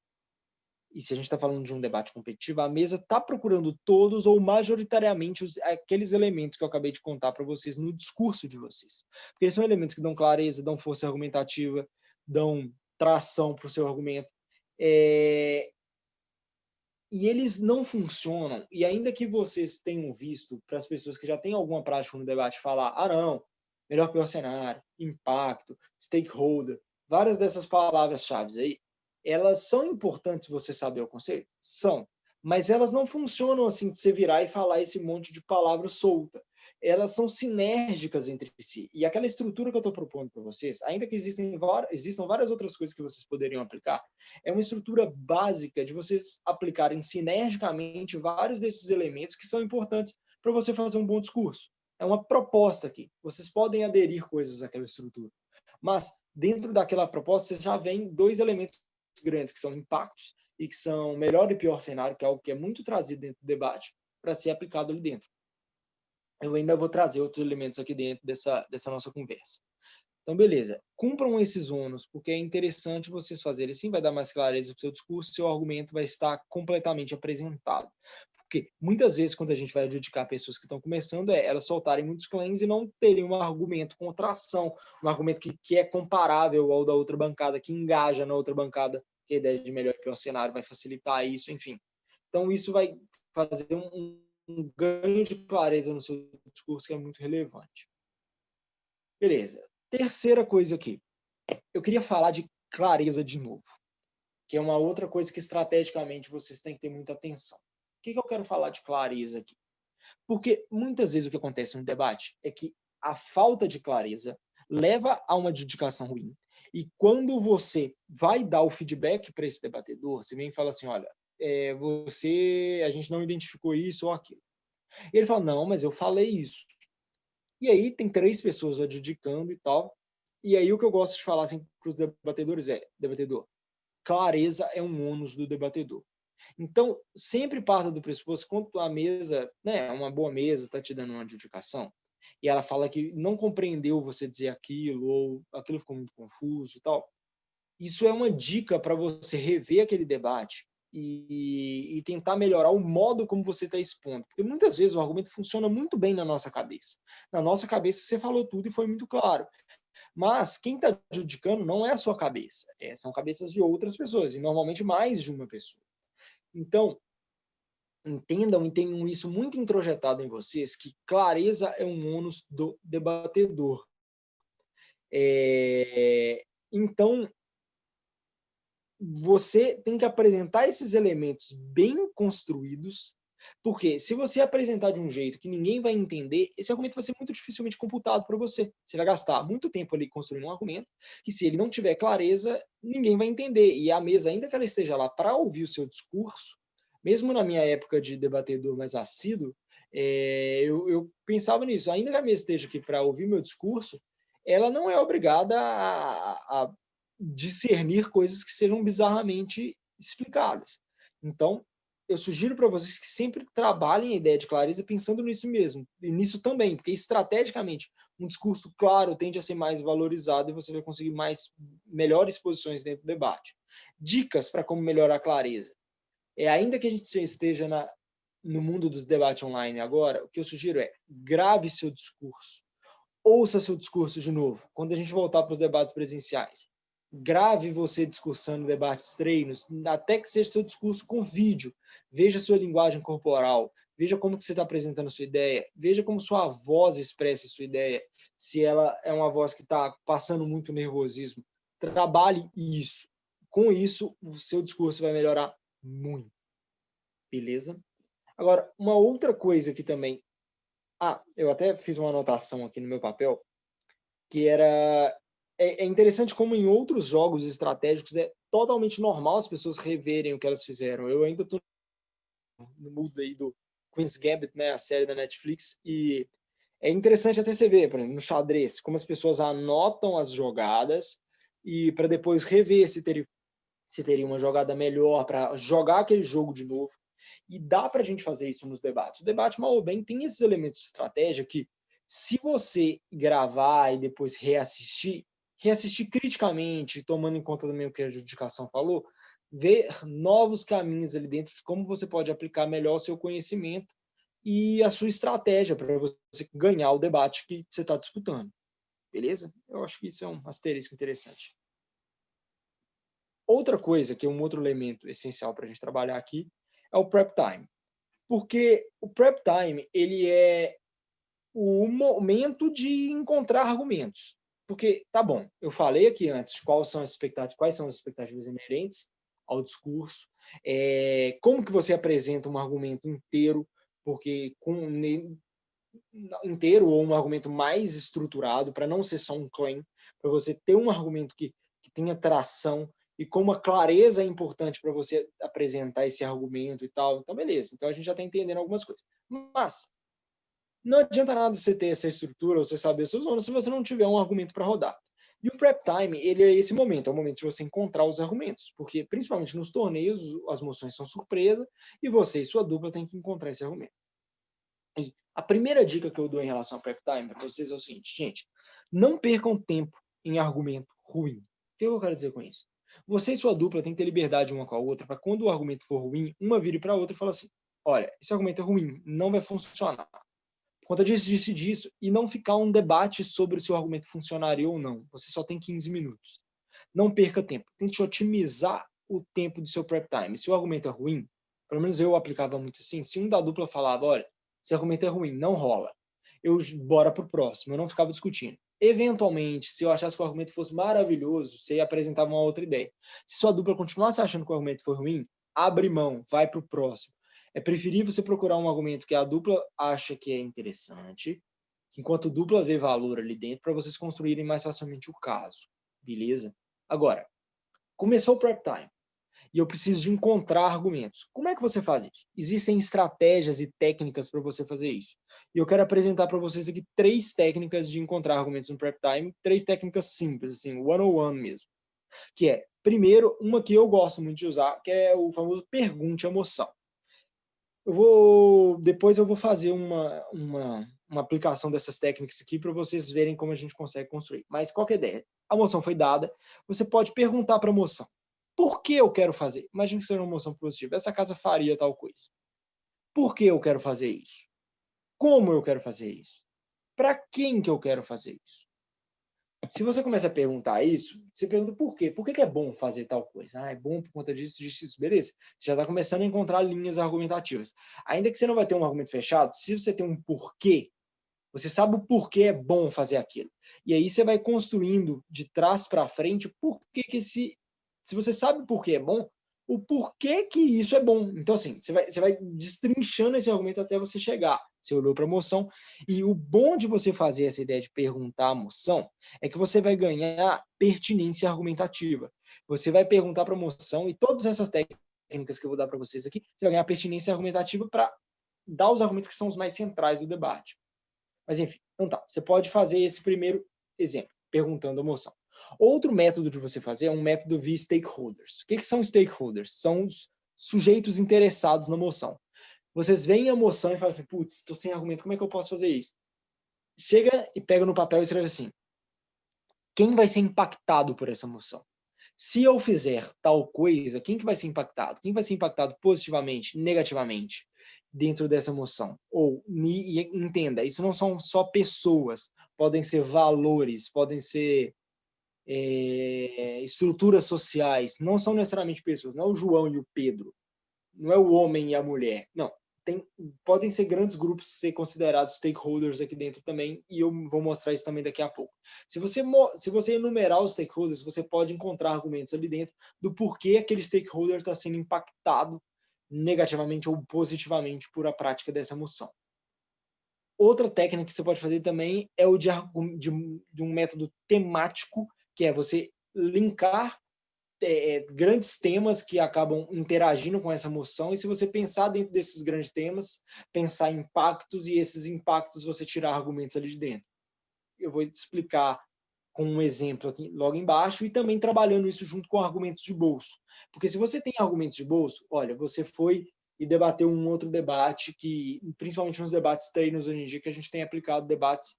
A: e se a gente está falando de um debate competitivo, a mesa está procurando todos ou majoritariamente aqueles elementos que eu acabei de contar para vocês no discurso de vocês. Porque eles são elementos que dão clareza, dão força argumentativa, dão tração para o seu argumento. E eles não funcionam, e ainda que vocês tenham visto, para as pessoas que já têm alguma prática no debate, falar, não, melhor pior cenário, impacto, stakeholder, várias dessas palavras-chave aí, elas são importantes você saber o conceito? São, mas elas não funcionam assim de você virar e falar esse monte de palavra solta. Elas são sinérgicas entre si. E aquela estrutura que eu estou propondo para vocês, ainda que existam várias outras coisas que vocês poderiam aplicar, é uma estrutura básica de vocês aplicarem sinergicamente vários desses elementos que são importantes para você fazer um bom discurso. É uma proposta aqui. Vocês podem aderir coisas àquela estrutura. Mas, dentro daquela proposta, você já vem dois elementos grandes, que são impactos e que são melhor e pior cenário, que é algo que é muito trazido dentro do debate, para ser aplicado ali dentro. Eu ainda vou trazer outros elementos aqui dentro dessa nossa conversa. Então, beleza. Cumpram esses ônus, porque é interessante vocês fazerem. Sim, vai dar mais clareza para o seu discurso, seu argumento vai estar completamente apresentado. Porque muitas vezes, quando a gente vai adjudicar pessoas que estão começando, elas soltarem muitos claims e não terem um argumento com tração, um argumento que é comparável ao da outra bancada, que engaja na outra bancada, que a ideia de melhor e pior cenário vai facilitar isso, enfim. Então, isso vai fazer um ganho de clareza no seu discurso que é muito relevante. Beleza. Terceira coisa aqui. Eu queria falar de clareza de novo, que é uma outra coisa que estrategicamente vocês têm que ter muita atenção. O que eu quero falar de clareza aqui? Porque muitas vezes o que acontece no debate é que a falta de clareza leva a uma adjudicação ruim. E quando você vai dar o feedback para esse debatedor, você vem e fala assim, olha, a gente não identificou isso ou aquilo. E ele fala, não, mas eu falei isso. E aí tem 3 pessoas adjudicando e tal. E aí o que eu gosto de falar assim, para os debatedores é, debatedor, clareza é um ônus do debatedor. Então, sempre parta do pressuposto, quando a mesa, né, uma boa mesa está te dando uma adjudicação, e ela fala que não compreendeu você dizer aquilo, ou aquilo ficou muito confuso e tal, isso é uma dica para você rever aquele debate e tentar melhorar o modo como você está expondo. Porque muitas vezes o argumento funciona muito bem na nossa cabeça. Na nossa cabeça você falou tudo e foi muito claro. Mas quem está adjudicando não é a sua cabeça, são cabeças de outras pessoas, e normalmente mais de uma pessoa. Então, entendam e tenham isso muito introjetado em vocês, que clareza é um ônus do debatedor. Então, você tem que apresentar esses elementos bem construídos, porque se você apresentar de um jeito que ninguém vai entender, esse argumento vai ser muito dificilmente computado para você. Você vai gastar muito tempo ali construindo um argumento, que se ele não tiver clareza, ninguém vai entender. E a mesa, ainda que ela esteja lá para ouvir o seu discurso, mesmo na minha época de debatedor mais assíduo, eu pensava nisso. Ainda que a mesa esteja aqui para ouvir meu discurso, ela não é obrigada a discernir coisas que sejam bizarramente explicadas. Então, eu sugiro para vocês que sempre trabalhem a ideia de clareza pensando nisso mesmo, e nisso também, porque estrategicamente um discurso claro tende a ser mais valorizado e você vai conseguir melhores posições dentro do debate. Dicas para como melhorar a clareza. Ainda que a gente esteja no mundo dos debates online agora, o que eu sugiro é grave seu discurso. Ouça seu discurso de novo, quando a gente voltar para os debates presenciais. Grave você discursando debates, treinos, até que seja seu discurso com vídeo. Veja sua linguagem corporal, veja como que você está apresentando a sua ideia, veja como sua voz expressa a sua ideia, se ela é uma voz que está passando muito nervosismo. Trabalhe isso. Com isso, o seu discurso vai melhorar muito. Beleza? Agora, uma outra coisa que também... eu até fiz uma anotação aqui no meu papel, que era... É interessante como em outros jogos estratégicos é totalmente normal as pessoas reverem o que elas fizeram. Eu ainda estou no mood aí do Queen's Gambit, né, a série da Netflix, e é interessante até você ver, por exemplo, no xadrez, como as pessoas anotam as jogadas e para depois rever se teria uma jogada melhor para jogar aquele jogo de novo. E dá para a gente fazer isso nos debates. O debate, mal ou bem, tem esses elementos de estratégia que, se você gravar e depois reassistir criticamente, tomando em conta também o que a adjudicação falou, ver novos caminhos ali dentro de como você pode aplicar melhor o seu conhecimento e a sua estratégia para você ganhar o debate que você está disputando. Beleza? Eu acho que isso é um asterisco interessante. Outra coisa, que é um outro elemento essencial para a gente trabalhar aqui, é o prep time. Porque o prep time, ele é o momento de encontrar argumentos. porque, tá bom, eu falei aqui antes quais são as expectativas inerentes ao discurso, como que você apresenta um argumento inteiro, porque inteiro ou um argumento mais estruturado, para não ser só um claim, para você ter um argumento que tenha tração e com uma clareza importante para você apresentar esse argumento e tal. Então, beleza. Então, a gente já está entendendo algumas coisas. Mas não adianta nada você ter essa estrutura ou você saber seus nomes se você não tiver um argumento para rodar. E o prep time, ele é esse momento, é o momento de você encontrar os argumentos, porque principalmente nos torneios, as moções são surpresa e você e sua dupla têm que encontrar esse argumento. E a primeira dica que eu dou em relação ao prep time para vocês é o seguinte, gente, não percam tempo em argumento ruim. O que eu quero dizer com isso? Você e sua dupla têm que ter liberdade uma com a outra para quando o argumento for ruim, uma vire para a outra e fala assim, olha, esse argumento é ruim, não vai funcionar. Por conta disso, e não ficar um debate sobre se o argumento funcionaria ou não. Você só tem 15 minutos. Não perca tempo. Tente otimizar o tempo do seu prep time. Se o argumento é ruim, pelo menos eu aplicava muito assim, se um da dupla falava, olha, esse argumento é ruim, não rola. Bora pro próximo, eu não ficava discutindo. Eventualmente, se eu achasse que o argumento fosse maravilhoso, você apresentava uma outra ideia. Se sua dupla continuasse achando que o argumento foi ruim, abre mão, vai pro próximo. É preferível você procurar um argumento que a dupla acha que é interessante, enquanto a dupla vê valor ali dentro, para vocês construírem mais facilmente o caso. Beleza? Agora, começou o prep time e eu preciso de encontrar argumentos. Como é que você faz isso? Existem estratégias e técnicas para você fazer isso. E eu quero apresentar para vocês aqui 3 técnicas de encontrar argumentos no prep time, 3 técnicas simples, assim, one-on-one mesmo. Que é, primeiro, uma que eu gosto muito de usar, que é o famoso pergunte a moção. Depois eu vou fazer uma aplicação dessas técnicas aqui para vocês verem como a gente consegue construir. Mas qual que é a ideia? A moção foi dada, você pode perguntar para a moção, por que eu quero fazer? Imagina que seja uma moção positiva, essa casa faria tal coisa. Por que eu quero fazer isso? Como eu quero fazer isso? Para quem que eu quero fazer isso? Se você começa a perguntar isso, você pergunta por quê? Por que é bom fazer tal coisa? Ah, é bom por conta disso, disso, disso. Beleza. Você já está começando a encontrar linhas argumentativas. Ainda que você não vai ter um argumento fechado, se você tem um porquê, você sabe o porquê é bom fazer aquilo. E aí você vai construindo de trás para frente por que se você sabe o porquê é bom, o porquê que isso é bom. Então, assim, você vai destrinchando esse argumento até você chegar. Você olhou para a moção. E o bom de você fazer essa ideia de perguntar a moção é que você vai ganhar pertinência argumentativa. Você vai perguntar para a moção e todas essas técnicas que eu vou dar para vocês aqui, você vai ganhar pertinência argumentativa para dar os argumentos que são os mais centrais do debate. Mas, enfim, então tá. Você pode fazer esse primeiro exemplo, perguntando a moção. Outro método de você fazer é um método via stakeholders. O que são stakeholders? São os sujeitos interessados na moção. Vocês veem a moção e falam assim, putz, estou sem argumento, como é que eu posso fazer isso? Chega e pega no papel e escreve assim, quem vai ser impactado por essa moção? Se eu fizer tal coisa, quem que vai ser impactado? Quem vai ser impactado positivamente, negativamente dentro dessa moção? Ou, entenda, isso não são só pessoas, podem ser valores, podem ser estruturas sociais, não são necessariamente pessoas, não é o João e o Pedro, não é o homem e a mulher, não. Podem ser grandes grupos ser considerados stakeholders aqui dentro também, e eu vou mostrar isso também daqui a pouco. Se você enumerar os stakeholders, você pode encontrar argumentos ali dentro do porquê aquele stakeholder está sendo impactado negativamente ou positivamente por a prática dessa moção. Outra técnica que você pode fazer também é o de um método temático, que é você linkar grandes temas que acabam interagindo com essa moção, e se você pensar dentro desses grandes temas, pensar em impactos, e esses impactos você tirar argumentos ali de dentro. Eu vou te explicar com um exemplo aqui logo embaixo, e também trabalhando isso junto com argumentos de bolso. Porque se você tem argumentos de bolso, olha, você foi e debateu um outro debate, que principalmente nos debates treinos hoje em dia, que a gente tem aplicado debates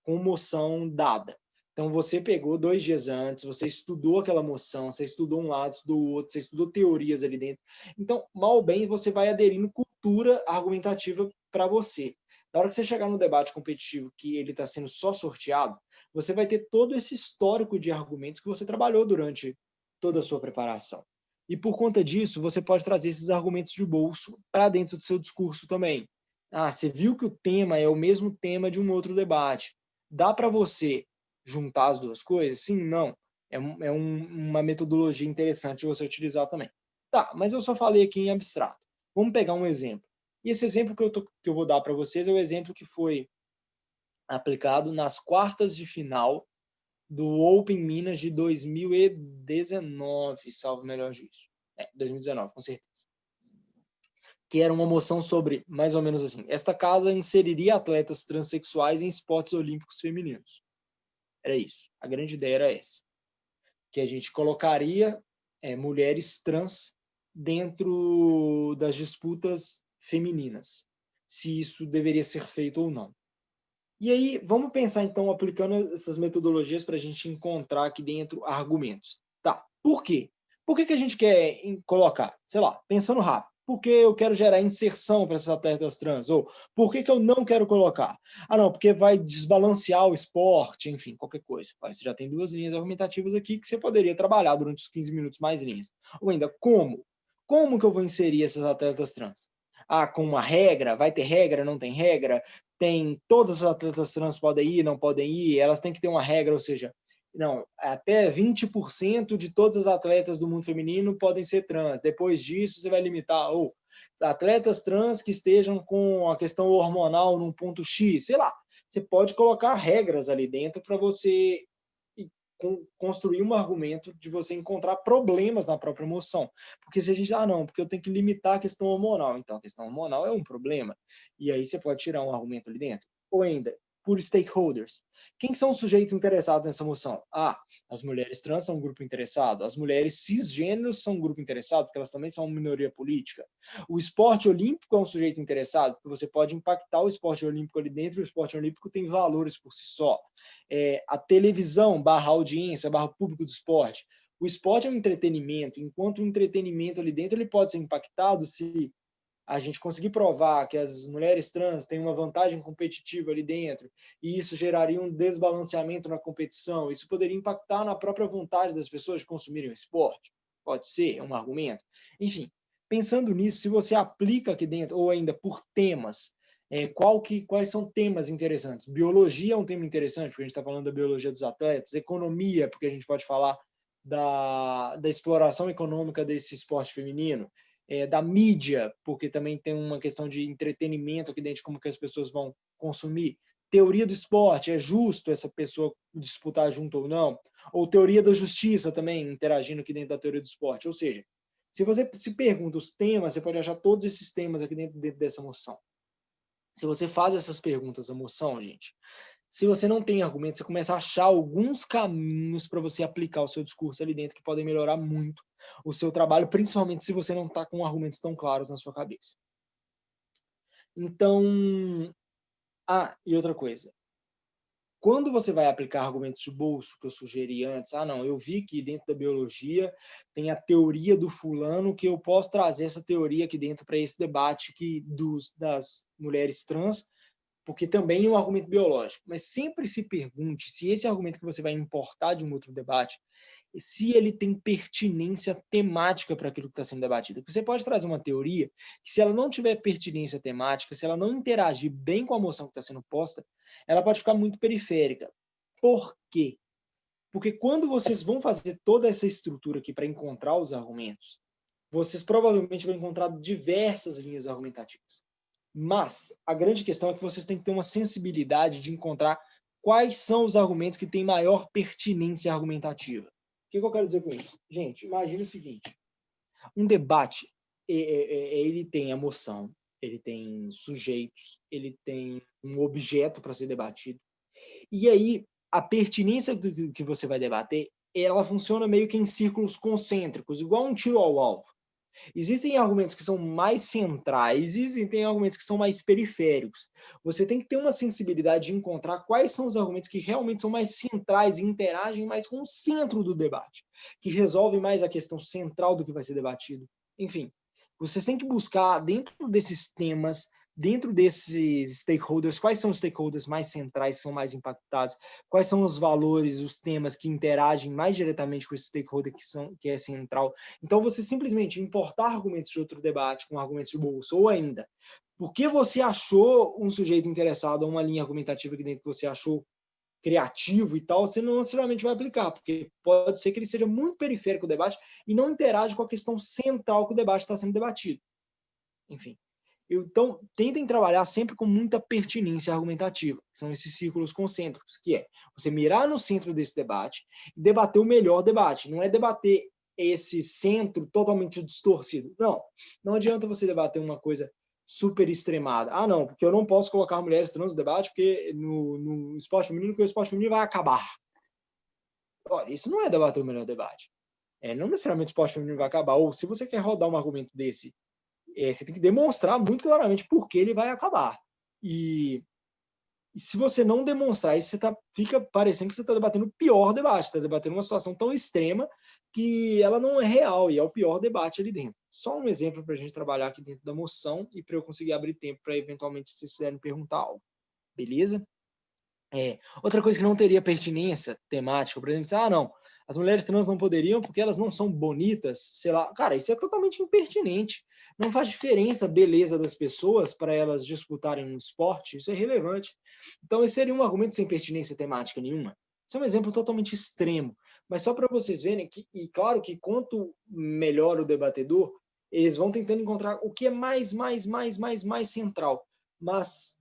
A: com moção dada. Então, você pegou 2 dias antes, você estudou aquela moção, você estudou um lado, estudou o outro, você estudou teorias ali dentro. Então, mal ou bem, você vai aderindo cultura argumentativa para você. Na hora que você chegar no debate competitivo que ele está sendo só sorteado, você vai ter todo esse histórico de argumentos que você trabalhou durante toda a sua preparação. E por conta disso, você pode trazer esses argumentos de bolso para dentro do seu discurso também. Ah, você viu que o tema é o mesmo tema de um outro debate. Dá para você juntar as duas coisas? Sim, não. Uma metodologia interessante de você utilizar também. Tá, mas eu só falei aqui em abstrato. Vamos pegar um exemplo. E esse exemplo que eu vou dar para vocês é o exemplo que foi aplicado nas quartas de final do Open Minas de 2019, salvo o melhor juízo. 2019, com certeza. Que era uma moção sobre, mais ou menos assim, esta casa inseriria atletas transexuais em esportes olímpicos femininos. Era isso. A grande ideia era essa. Que a gente colocaria mulheres trans dentro das disputas femininas, se isso deveria ser feito ou não. E aí, vamos pensar então, aplicando essas metodologias para a gente encontrar aqui dentro argumentos. Tá, por quê? Por que a gente quer colocar? Sei lá, pensando rápido. Por que eu quero gerar inserção para essas atletas trans? Ou por que eu não quero colocar? Ah, não, porque vai desbalancear o esporte, enfim, qualquer coisa. Você já tem duas linhas argumentativas aqui que você poderia trabalhar durante os 15 minutos mais linhas. Ou ainda, como? Como que eu vou inserir essas atletas trans? Ah, com uma regra? Vai ter regra? Não tem regra? Tem todas as atletas trans podem ir, não podem ir, elas têm que ter uma regra, ou seja, não, até 20% de todas as atletas do mundo feminino podem ser trans. Depois disso, você vai limitar, ou atletas trans que estejam com a questão hormonal num ponto X, sei lá. Você pode colocar regras ali dentro para você construir um argumento de você encontrar problemas na própria moção. Porque se a gente, não, porque eu tenho que limitar a questão hormonal. Então, a questão hormonal é um problema. E aí você pode tirar um argumento ali dentro. Ou ainda, por stakeholders. Quem são os sujeitos interessados nessa moção? As mulheres trans são um grupo interessado, as mulheres cisgêneros são um grupo interessado, porque elas também são uma minoria política. O esporte olímpico é um sujeito interessado, porque você pode impactar o esporte olímpico ali dentro, o esporte olímpico tem valores por si só. A televisão / audiência / público do esporte. O esporte é um entretenimento, enquanto o entretenimento ali dentro ele pode ser impactado se a gente conseguir provar que as mulheres trans têm uma vantagem competitiva ali dentro, e isso geraria um desbalanceamento na competição, isso poderia impactar na própria vontade das pessoas de consumirem o esporte. Pode ser, é um argumento. Enfim, pensando nisso, se você aplica aqui dentro, ou ainda por temas, quais são temas interessantes? Biologia é um tema interessante, porque a gente está falando da biologia dos atletas, economia, porque a gente pode falar da exploração econômica desse esporte feminino, da mídia, porque também tem uma questão de entretenimento aqui dentro de como que as pessoas vão consumir. Teoria do esporte, é justo essa pessoa disputar junto ou não? Ou teoria da justiça também, interagindo aqui dentro da teoria do esporte. Ou seja, se você se pergunta os temas, você pode achar todos esses temas aqui dentro dessa moção. Se você faz essas perguntas da moção, gente, se você não tem argumento, você começa a achar alguns caminhos para você aplicar o seu discurso ali dentro que podem melhorar muito o seu trabalho, principalmente se você não está com argumentos tão claros na sua cabeça. Então, e outra coisa. Quando você vai aplicar argumentos de bolso, que eu sugeri antes, não, eu vi que dentro da biologia tem a teoria do fulano, que eu posso trazer essa teoria aqui dentro para esse debate das mulheres trans, porque também é um argumento biológico. Mas sempre se pergunte se esse argumento que você vai importar de um outro debate, se ele tem pertinência temática para aquilo que está sendo debatido. Porque você pode trazer uma teoria que, se ela não tiver pertinência temática, se ela não interagir bem com a moção que está sendo posta, ela pode ficar muito periférica. Por quê? Porque quando vocês vão fazer toda essa estrutura aqui para encontrar os argumentos, vocês provavelmente vão encontrar diversas linhas argumentativas. Mas a grande questão é que vocês têm que ter uma sensibilidade de encontrar quais são os argumentos que têm maior pertinência argumentativa. O que eu quero dizer com isso? Gente, imagine o seguinte, um debate, ele tem emoção, ele tem sujeitos, ele tem um objeto para ser debatido, e aí a pertinência do que você vai debater, ela funciona meio que em círculos concêntricos, igual um tiro ao alvo. Existem argumentos que são mais centrais e existem argumentos que são mais periféricos. Você tem que ter uma sensibilidade de encontrar quais são os argumentos que realmente são mais centrais e interagem mais com o centro do debate, que resolvem mais a questão central do que vai ser debatido. Enfim, vocês têm que buscar dentro desses temas, dentro desses stakeholders, quais são os stakeholders mais centrais, são mais impactados, quais são os valores, os temas que interagem mais diretamente com esse stakeholder que é central. Então, você simplesmente importar argumentos de outro debate com argumentos de bolso, ou ainda, por que você achou um sujeito interessado, ou uma linha argumentativa aqui dentro que você achou
B: criativo e tal, você não necessariamente vai aplicar, porque pode ser que ele seja muito periférico ao debate e não interage com a questão central que o debate está sendo debatido. Enfim. Então, tentem trabalhar sempre com muita pertinência argumentativa, que são esses círculos concêntricos, que é você mirar no centro desse debate e debater o melhor debate. Não é debater esse centro totalmente distorcido. Não, não adianta você debater uma coisa super extremada. Ah, não, porque eu não posso colocar mulheres trans no debate, porque no esporte feminino, porque o esporte feminino vai acabar. Olha, isso não é debater o melhor debate. Não necessariamente o esporte feminino vai acabar. Ou se você quer rodar um argumento desse, você tem que demonstrar muito claramente por que ele vai acabar. E se você não demonstrar isso, fica parecendo que você está debatendo o pior debate, está debatendo uma situação tão extrema que ela não é real e é o pior debate ali dentro. Só um exemplo para a gente trabalhar aqui dentro da moção e para eu conseguir abrir tempo para eventualmente vocês quiserem perguntar algo. Beleza? Outra coisa que não teria pertinência temática, por exemplo, não, as mulheres trans não poderiam porque elas não são bonitas, sei lá. Cara, isso é totalmente impertinente. Não faz diferença a beleza das pessoas para elas disputarem um esporte, isso é irrelevante. Então, esse seria um argumento sem pertinência temática nenhuma. Isso é um exemplo totalmente extremo, mas só para vocês verem que, e claro que quanto melhor o debatedor, eles vão tentando encontrar o que é mais central, mas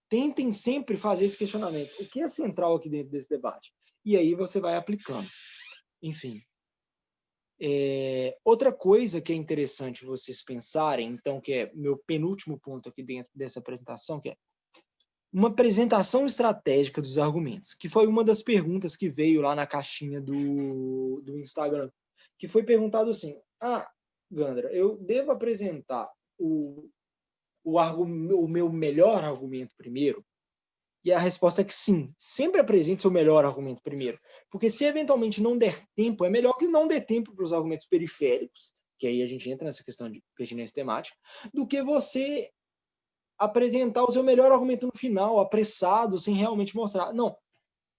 B: tentem sempre fazer esse questionamento. O que é central aqui dentro desse debate? E aí você vai aplicando. Enfim. Outra coisa que é interessante vocês pensarem, então, que é meu penúltimo ponto aqui dentro dessa apresentação, que é uma apresentação estratégica dos argumentos, que foi uma das perguntas que veio lá na caixinha do Instagram, que foi perguntado assim, Gandra, eu devo apresentar o meu melhor argumento primeiro? E a resposta é que sim, sempre apresente seu melhor argumento primeiro. Porque se eventualmente não der tempo, é melhor que não dê tempo para os argumentos periféricos, que aí a gente entra nessa questão de pertinência temática, do que você apresentar o seu melhor argumento no final, apressado, sem realmente mostrar. Não,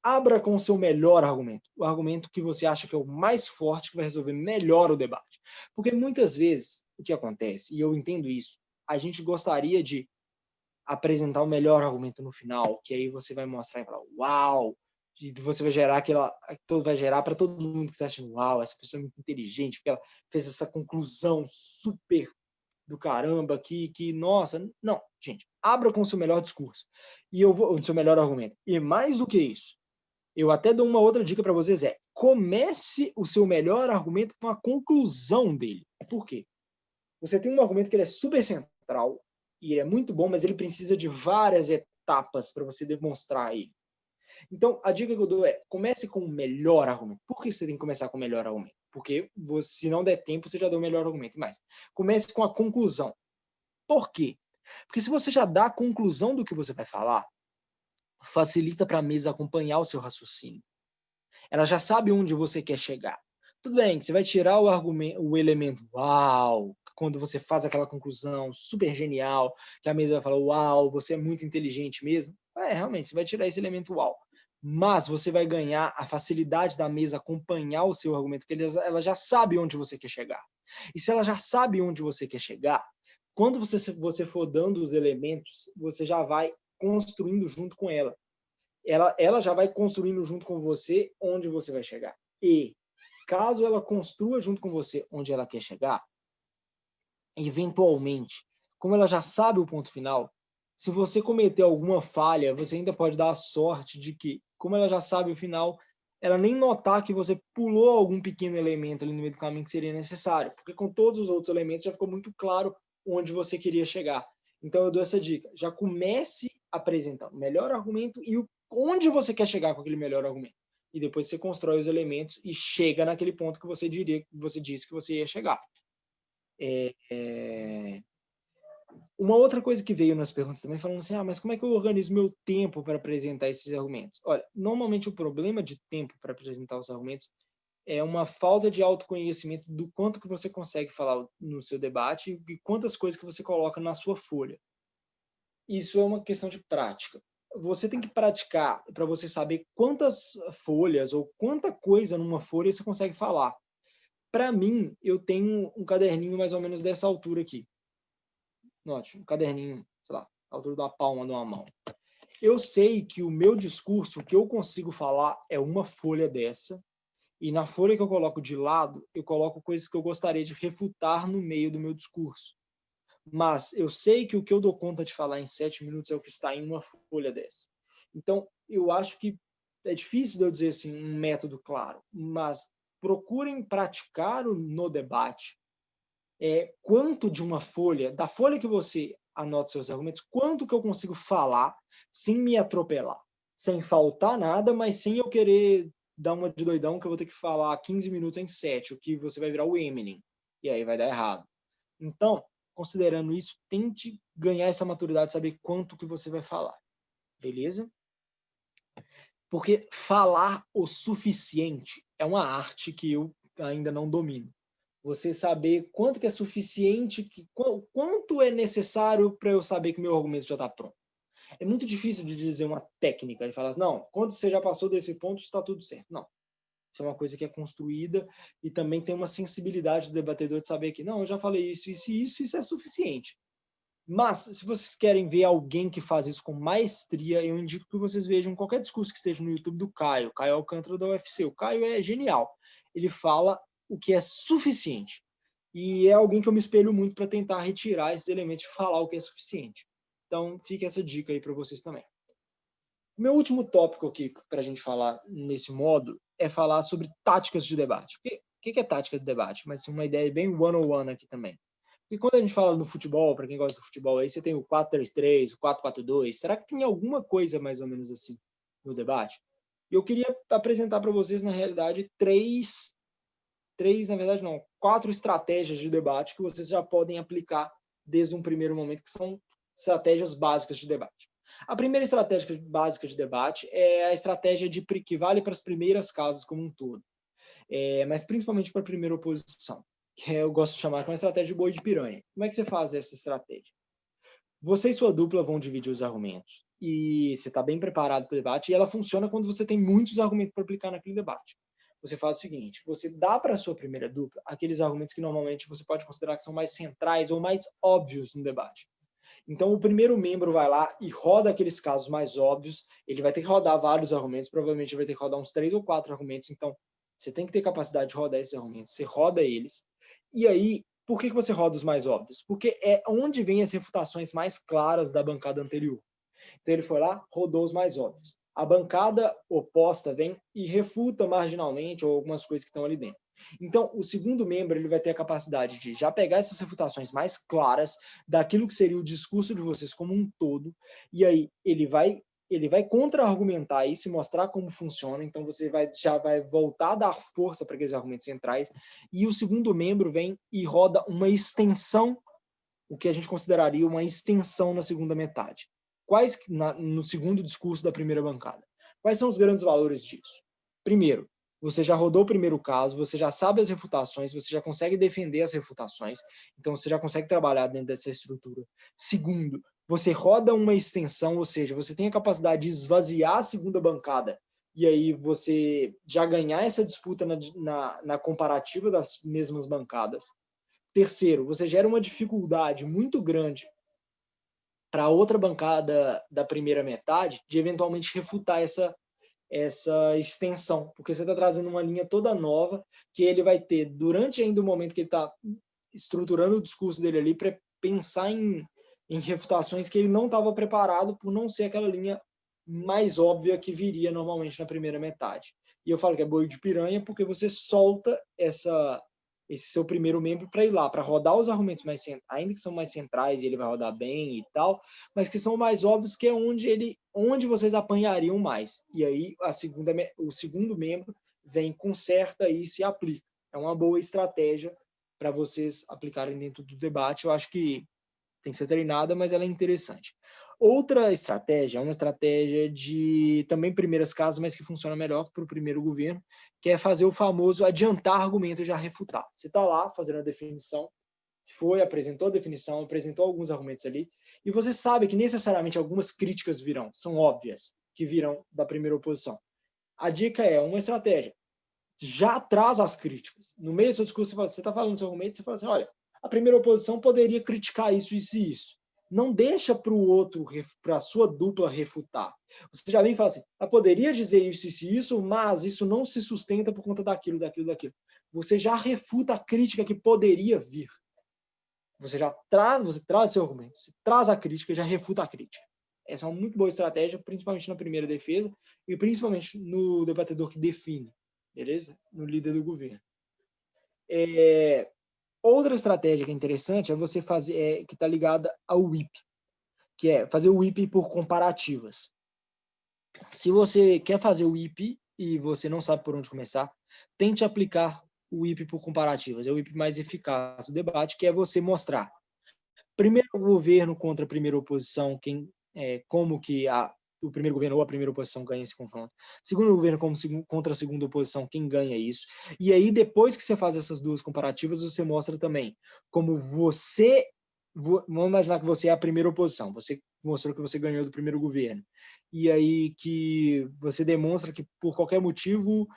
B: abra com o seu melhor argumento, o argumento que você acha que é o mais forte, que vai resolver melhor o debate. Porque muitas vezes o que acontece, e eu entendo isso, a gente gostaria de apresentar o melhor argumento no final, que aí você vai mostrar e falar, uau, e você vai gerar vai gerar para todo mundo que está achando, uau, essa pessoa é muito inteligente, porque ela fez essa conclusão super do caramba que nossa, não, gente, abra com o seu melhor discurso e o seu melhor argumento. E mais do que isso, eu até dou uma outra dica para vocês, comece o seu melhor argumento com a conclusão dele. Por quê? Você tem um argumento que ele é super central, e ele é muito bom, mas ele precisa de várias etapas para você demonstrar ele. Então, a dica que eu dou é, comece com o melhor argumento. Por que você tem que começar com o melhor argumento? Porque se não der tempo, você já deu o melhor argumento. Mas comece com a conclusão. Por quê? Porque se você já dá a conclusão do que você vai falar, facilita para a mesa acompanhar o seu raciocínio. Ela já sabe onde você quer chegar. Tudo bem, você vai tirar o elemento uau, quando você faz aquela conclusão super genial, que a mesa vai falar uau, você é muito inteligente mesmo. Realmente, você vai tirar esse elemento uau. Mas você vai ganhar a facilidade da mesa acompanhar o seu argumento, porque ela já sabe onde você quer chegar. E se ela já sabe onde você quer chegar, quando você for dando os elementos, você já vai construindo junto com ela. Ela já vai construindo junto com você onde você vai chegar. E caso ela construa junto com você onde ela quer chegar, eventualmente, como ela já sabe o ponto final, se você cometer alguma falha, você ainda pode dar a sorte de que, como ela já sabe o final, ela nem notar que você pulou algum pequeno elemento ali no meio do caminho que seria necessário, porque com todos os outros elementos já ficou muito claro onde você queria chegar. Então eu dou essa dica, já comece apresentando o melhor argumento e onde você quer chegar com aquele melhor argumento. E depois você constrói os elementos e chega naquele ponto que você disse que você ia chegar. Uma outra coisa que veio nas perguntas também, falando assim, mas como é que eu organizo meu tempo para apresentar esses argumentos? Olha, normalmente o problema de tempo para apresentar os argumentos é uma falta de autoconhecimento do quanto que você consegue falar no seu debate e quantas coisas que você coloca na sua folha. Isso é uma questão de prática. Você tem que praticar para você saber quantas folhas ou quanta coisa numa folha você consegue falar. Para mim, eu tenho um caderninho mais ou menos dessa altura aqui. Note, um caderninho, sei lá, a altura da palma de uma mão. eu sei que o meu discurso, o que eu consigo falar é uma folha dessa, e na folha que eu coloco de lado, eu coloco coisas que eu gostaria de refutar no meio do meu discurso. Mas eu sei que o que eu dou conta de falar em 7 minutos é o que está em uma folha dessa. Então, eu acho que é difícil de eu dizer assim, um método claro, mas procurem praticar no debate quanto de uma folha, da folha que você anota seus argumentos, quanto que eu consigo falar sem me atropelar, sem faltar nada, mas sem eu querer dar uma de doidão que eu vou ter que falar 15 minutos em 7, o que você vai virar o Eminem, e aí vai dar errado. Então, considerando isso, tente ganhar essa maturidade, saber quanto que você vai falar, beleza? Porque falar o suficiente é uma arte que eu ainda não domino. Você saber quanto que é suficiente, quanto é necessário para eu saber que meu argumento já está pronto. É muito difícil de dizer uma técnica, de falar assim, não, quando você já passou desse ponto, está tudo certo. Não. Isso é uma coisa que é construída e também tem uma sensibilidade do debatedor de saber que, não, eu já falei isso é suficiente. Mas, se vocês querem ver alguém que faz isso com maestria, eu indico que vocês vejam qualquer discurso que esteja no YouTube do Caio Alcântara da UFC. O Caio é genial. Ele fala o que é suficiente. E é alguém que eu me espelho muito para tentar retirar esses elementos de falar o que é suficiente. Então, fica essa dica aí para vocês também. Meu último tópico aqui para a gente falar nesse modo é falar sobre táticas de debate. O que é tática de debate? Mas uma ideia bem one-on-one aqui também. E quando a gente fala no futebol, para quem gosta do futebol, aí você tem o 4-3-3, o 4-4-2. Será que tem alguma coisa mais ou menos assim no debate? E eu queria apresentar para vocês, na realidade, na verdade não, 4 estratégias de debate que vocês já podem aplicar desde um primeiro momento, que são estratégias básicas de debate. A primeira estratégia básica de debate é a estratégia que vale para as primeiras casas como um todo, mas principalmente para a primeira oposição, que eu gosto de chamar de uma estratégia de boi de piranha. Como é que você faz essa estratégia? Você e sua dupla vão dividir os argumentos e você está bem preparado para o debate, e ela funciona quando você tem muitos argumentos para aplicar naquele debate. Você faz o seguinte, você dá para a sua primeira dupla aqueles argumentos que normalmente você pode considerar que são mais centrais ou mais óbvios no debate. Então, o primeiro membro vai lá e roda aqueles casos mais óbvios, ele vai ter que rodar vários argumentos, provavelmente vai ter que rodar uns 3 ou 4 argumentos, então você tem que ter capacidade de rodar esses argumentos, você roda eles, e aí, por que você roda os mais óbvios? Porque é onde vem as refutações mais claras da bancada anterior. Então ele foi lá, rodou os mais óbvios. A bancada oposta vem e refuta marginalmente ou algumas coisas que estão ali dentro. Então, o segundo membro ele vai ter a capacidade de já pegar essas refutações mais claras daquilo que seria o discurso de vocês como um todo, e aí ele vai contra-argumentar isso e mostrar como funciona, então você já vai voltar a dar força para aqueles argumentos centrais, e o segundo membro vem e roda uma extensão, o que a gente consideraria uma extensão na segunda metade. No segundo discurso da primeira bancada. Quais são os grandes valores disso? Primeiro, você já rodou o primeiro caso, você já sabe as refutações, você já consegue defender as refutações, então você já consegue trabalhar dentro dessa estrutura. Segundo, você roda uma extensão, ou seja, você tem a capacidade de esvaziar a segunda bancada e aí você já ganhar essa disputa na comparativa das mesmas bancadas. Terceiro, você gera uma dificuldade muito grande para a outra bancada da primeira metade de eventualmente refutar essa extensão, porque você está trazendo uma linha toda nova que ele vai ter durante ainda o momento que ele está estruturando o discurso dele ali para pensar em refutações que ele não estava preparado por não ser aquela linha mais óbvia que viria normalmente na primeira metade. E eu falo que é boi de piranha porque você solta esse seu primeiro membro para ir lá, para rodar os argumentos mais ainda que são mais centrais e ele vai rodar bem e tal, mas que são mais óbvios, que é onde vocês apanhariam mais. E aí o segundo membro vem, conserta isso e aplica. É uma boa estratégia para vocês aplicarem dentro do debate. Eu acho que tem que ser treinada, mas ela é interessante. Outra estratégia é uma estratégia de também primeiras casas, mas que funciona melhor para o primeiro governo, que é fazer o famoso adiantar argumento e já refutar. Você está lá fazendo a definição, apresentou a definição, apresentou alguns argumentos ali, e você sabe que necessariamente algumas críticas virão, são óbvias, que virão da primeira oposição. A dica é uma estratégia. Já traz as críticas. No meio do seu discurso, você está falando do seu argumento, você fala assim, olha, a primeira oposição poderia criticar isso, isso e isso. Não deixa para o outro, para a sua dupla refutar. Você já vem e fala assim, poderia dizer isso, mas isso não se sustenta por conta daquilo. Você já refuta a crítica que poderia vir. Você traz seu argumento, você traz a crítica e já refuta a crítica. Essa é uma muito boa estratégia, principalmente na primeira defesa e principalmente no debatedor que define, beleza? No líder do governo. Outra estratégia que é interessante é você fazer, que está ligada ao WIP, que é fazer o WIP por comparativas. Se você quer fazer o WIP e você não sabe por onde começar, tente aplicar o WIP por comparativas. É o WIP mais eficaz do debate, que é você mostrar primeiro governo contra a primeira oposição, como que o primeiro governo ou a primeira oposição ganha esse confronto. Segundo governo contra a segunda oposição, quem ganha isso. E aí, depois que você faz essas duas comparativas, você mostra também como você... Vamos imaginar que você é a primeira oposição. Você mostrou que você ganhou do primeiro governo. E aí que você demonstra que, por qualquer motivo,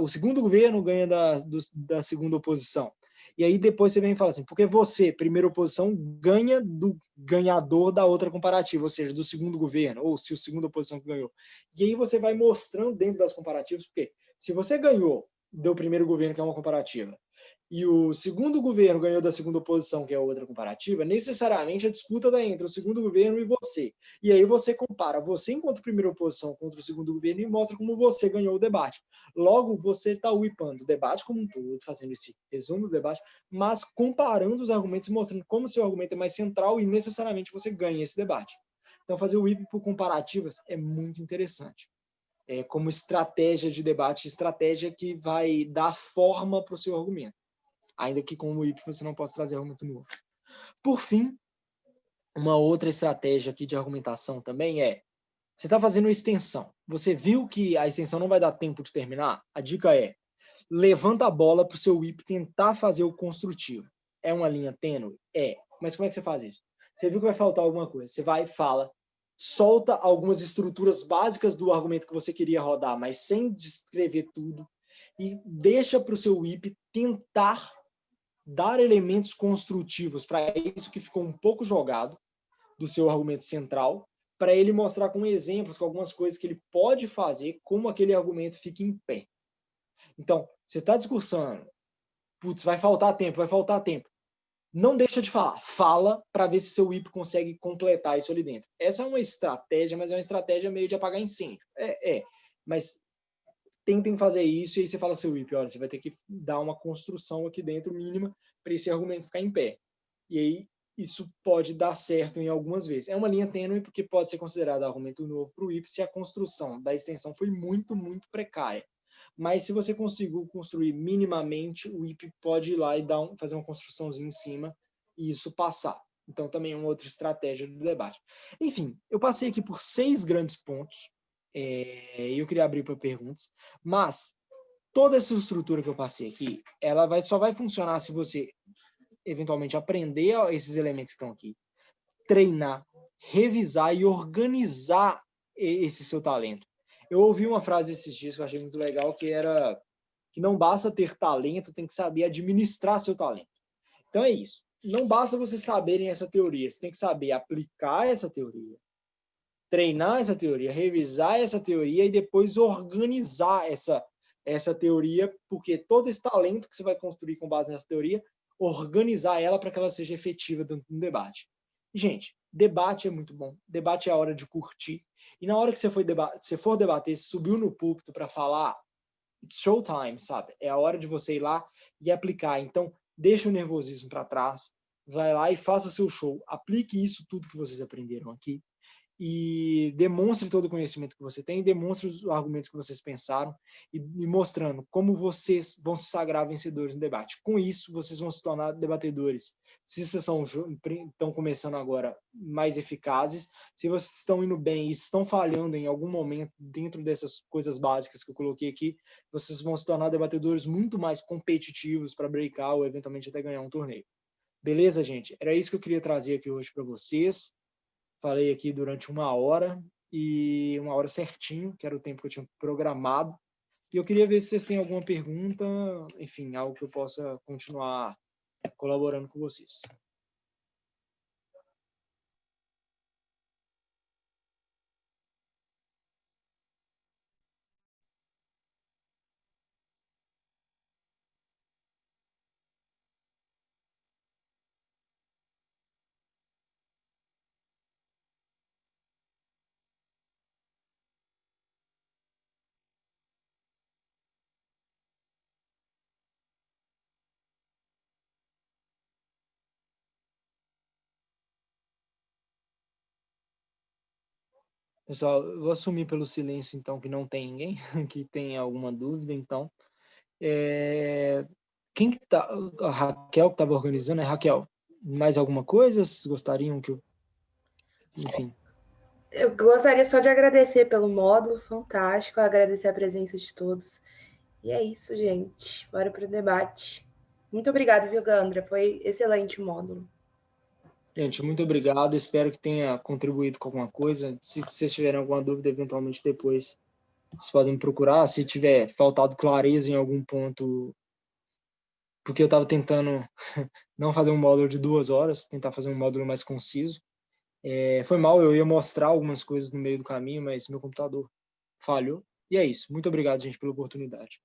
B: o segundo governo ganha da segunda oposição. E aí depois você vem e fala assim, porque você, primeira oposição, ganha do ganhador da outra comparativa, ou seja, do segundo governo, ou se o segundo oposição que ganhou. E aí você vai mostrando dentro das comparativas, porque se você ganhou do primeiro governo, que é uma comparativa, e o segundo governo ganhou da segunda oposição, que é outra comparativa, necessariamente a disputa está entre o segundo governo e você. E aí você compara você enquanto primeira oposição contra o segundo governo e mostra como você ganhou o debate. Logo, você está whipando o debate como um todo, fazendo esse resumo do debate, mas comparando os argumentos e mostrando como seu argumento é mais central e necessariamente você ganha esse debate. Então, fazer o whip por comparativas é muito interessante. Como estratégia de debate, estratégia que vai dar forma para o seu argumento. Ainda que com o whip você não possa trazer argumento novo. Por fim, uma outra estratégia aqui de argumentação também você está fazendo uma extensão. Você viu que a extensão não vai dar tempo de terminar? A dica levanta a bola para o seu whip tentar fazer o construtivo. É uma linha tênue? Mas como é que você faz isso? Você viu que vai faltar alguma coisa. Você vai e fala, solta algumas estruturas básicas do argumento que você queria rodar, mas sem descrever tudo, e deixa para o seu whip tentar dar elementos construtivos para isso que ficou um pouco jogado do seu argumento central, para ele mostrar com exemplos, com algumas coisas que ele pode fazer, como aquele argumento fica em pé. Então, você está discursando, vai faltar tempo. Não deixa de falar, fala para ver se seu whip consegue completar isso ali dentro. Essa é uma estratégia, mas é uma estratégia meio de apagar incêndio. Mas tentem fazer isso e aí você fala com seu whip, olha, você vai ter que dar uma construção aqui dentro mínima para esse argumento ficar em pé. E aí isso pode dar certo em algumas vezes. É uma linha tênue porque pode ser considerado argumento novo para o whip se a construção da extensão foi muito, muito precária. Mas se você conseguiu construir minimamente, o whip pode ir lá e fazer uma construçãozinha em cima e isso passar. Então também é uma outra estratégia do debate. Enfim, eu passei aqui por 6 grandes pontos. Eu queria abrir para perguntas, mas toda essa estrutura que eu passei aqui, ela só vai funcionar se você eventualmente aprender esses elementos que estão aqui, treinar, revisar e organizar esse seu talento. Eu ouvi uma frase esses dias que eu achei muito legal, que era que não basta ter talento, tem que saber administrar seu talento. Então é isso. Não basta vocês saberem essa teoria, você tem que saber aplicar essa teoria, treinar essa teoria, revisar essa teoria e depois organizar essa teoria, porque todo esse talento que você vai construir com base nessa teoria, organizar ela para que ela seja efetiva dentro do debate. E, gente, debate é muito bom. Debate é a hora de curtir. E na hora que você for debater, você subiu no púlpito para falar, it's showtime, sabe? É a hora de você ir lá e aplicar. Então, deixa o nervosismo para trás, vai lá e faça seu show. Aplique isso tudo que vocês aprenderam aqui e demonstre todo o conhecimento que você tem, demonstre os argumentos que vocês pensaram e mostrando como vocês vão se sagrar vencedores no debate. Com isso, vocês vão se tornar debatedores. Se vocês estão começando agora mais eficazes, se vocês estão indo bem e estão falhando em algum momento dentro dessas coisas básicas que eu coloquei aqui, vocês vão se tornar debatedores muito mais competitivos para breacar ou eventualmente até ganhar um torneio. Beleza, gente? Era isso que eu queria trazer aqui hoje para vocês. Falei aqui durante 1 hora, e 1 hora certinho, que era o tempo que eu tinha programado. E eu queria ver se vocês têm alguma pergunta, enfim, algo que eu possa continuar colaborando com vocês. Pessoal, eu vou assumir pelo silêncio, então, que não tem ninguém que tenha alguma dúvida, então. Quem que tá? A Raquel que estava organizando, é Raquel? Mais alguma coisa? Vocês gostariam que eu... Enfim.
C: Eu gostaria só de agradecer pelo módulo, fantástico, agradecer a presença de todos. E é isso, gente. Bora para o debate. Muito obrigada, viu, Gandra? Foi excelente o módulo.
B: Gente, muito obrigado. Espero que tenha contribuído com alguma coisa. Se vocês tiverem alguma dúvida, eventualmente depois vocês podem me procurar. Se tiver faltado clareza em algum ponto, porque eu estava tentando não fazer um módulo de 2 horas, tentar fazer um módulo mais conciso. Foi mal, eu ia mostrar algumas coisas no meio do caminho, mas meu computador falhou. E é isso. Muito obrigado, gente, pela oportunidade.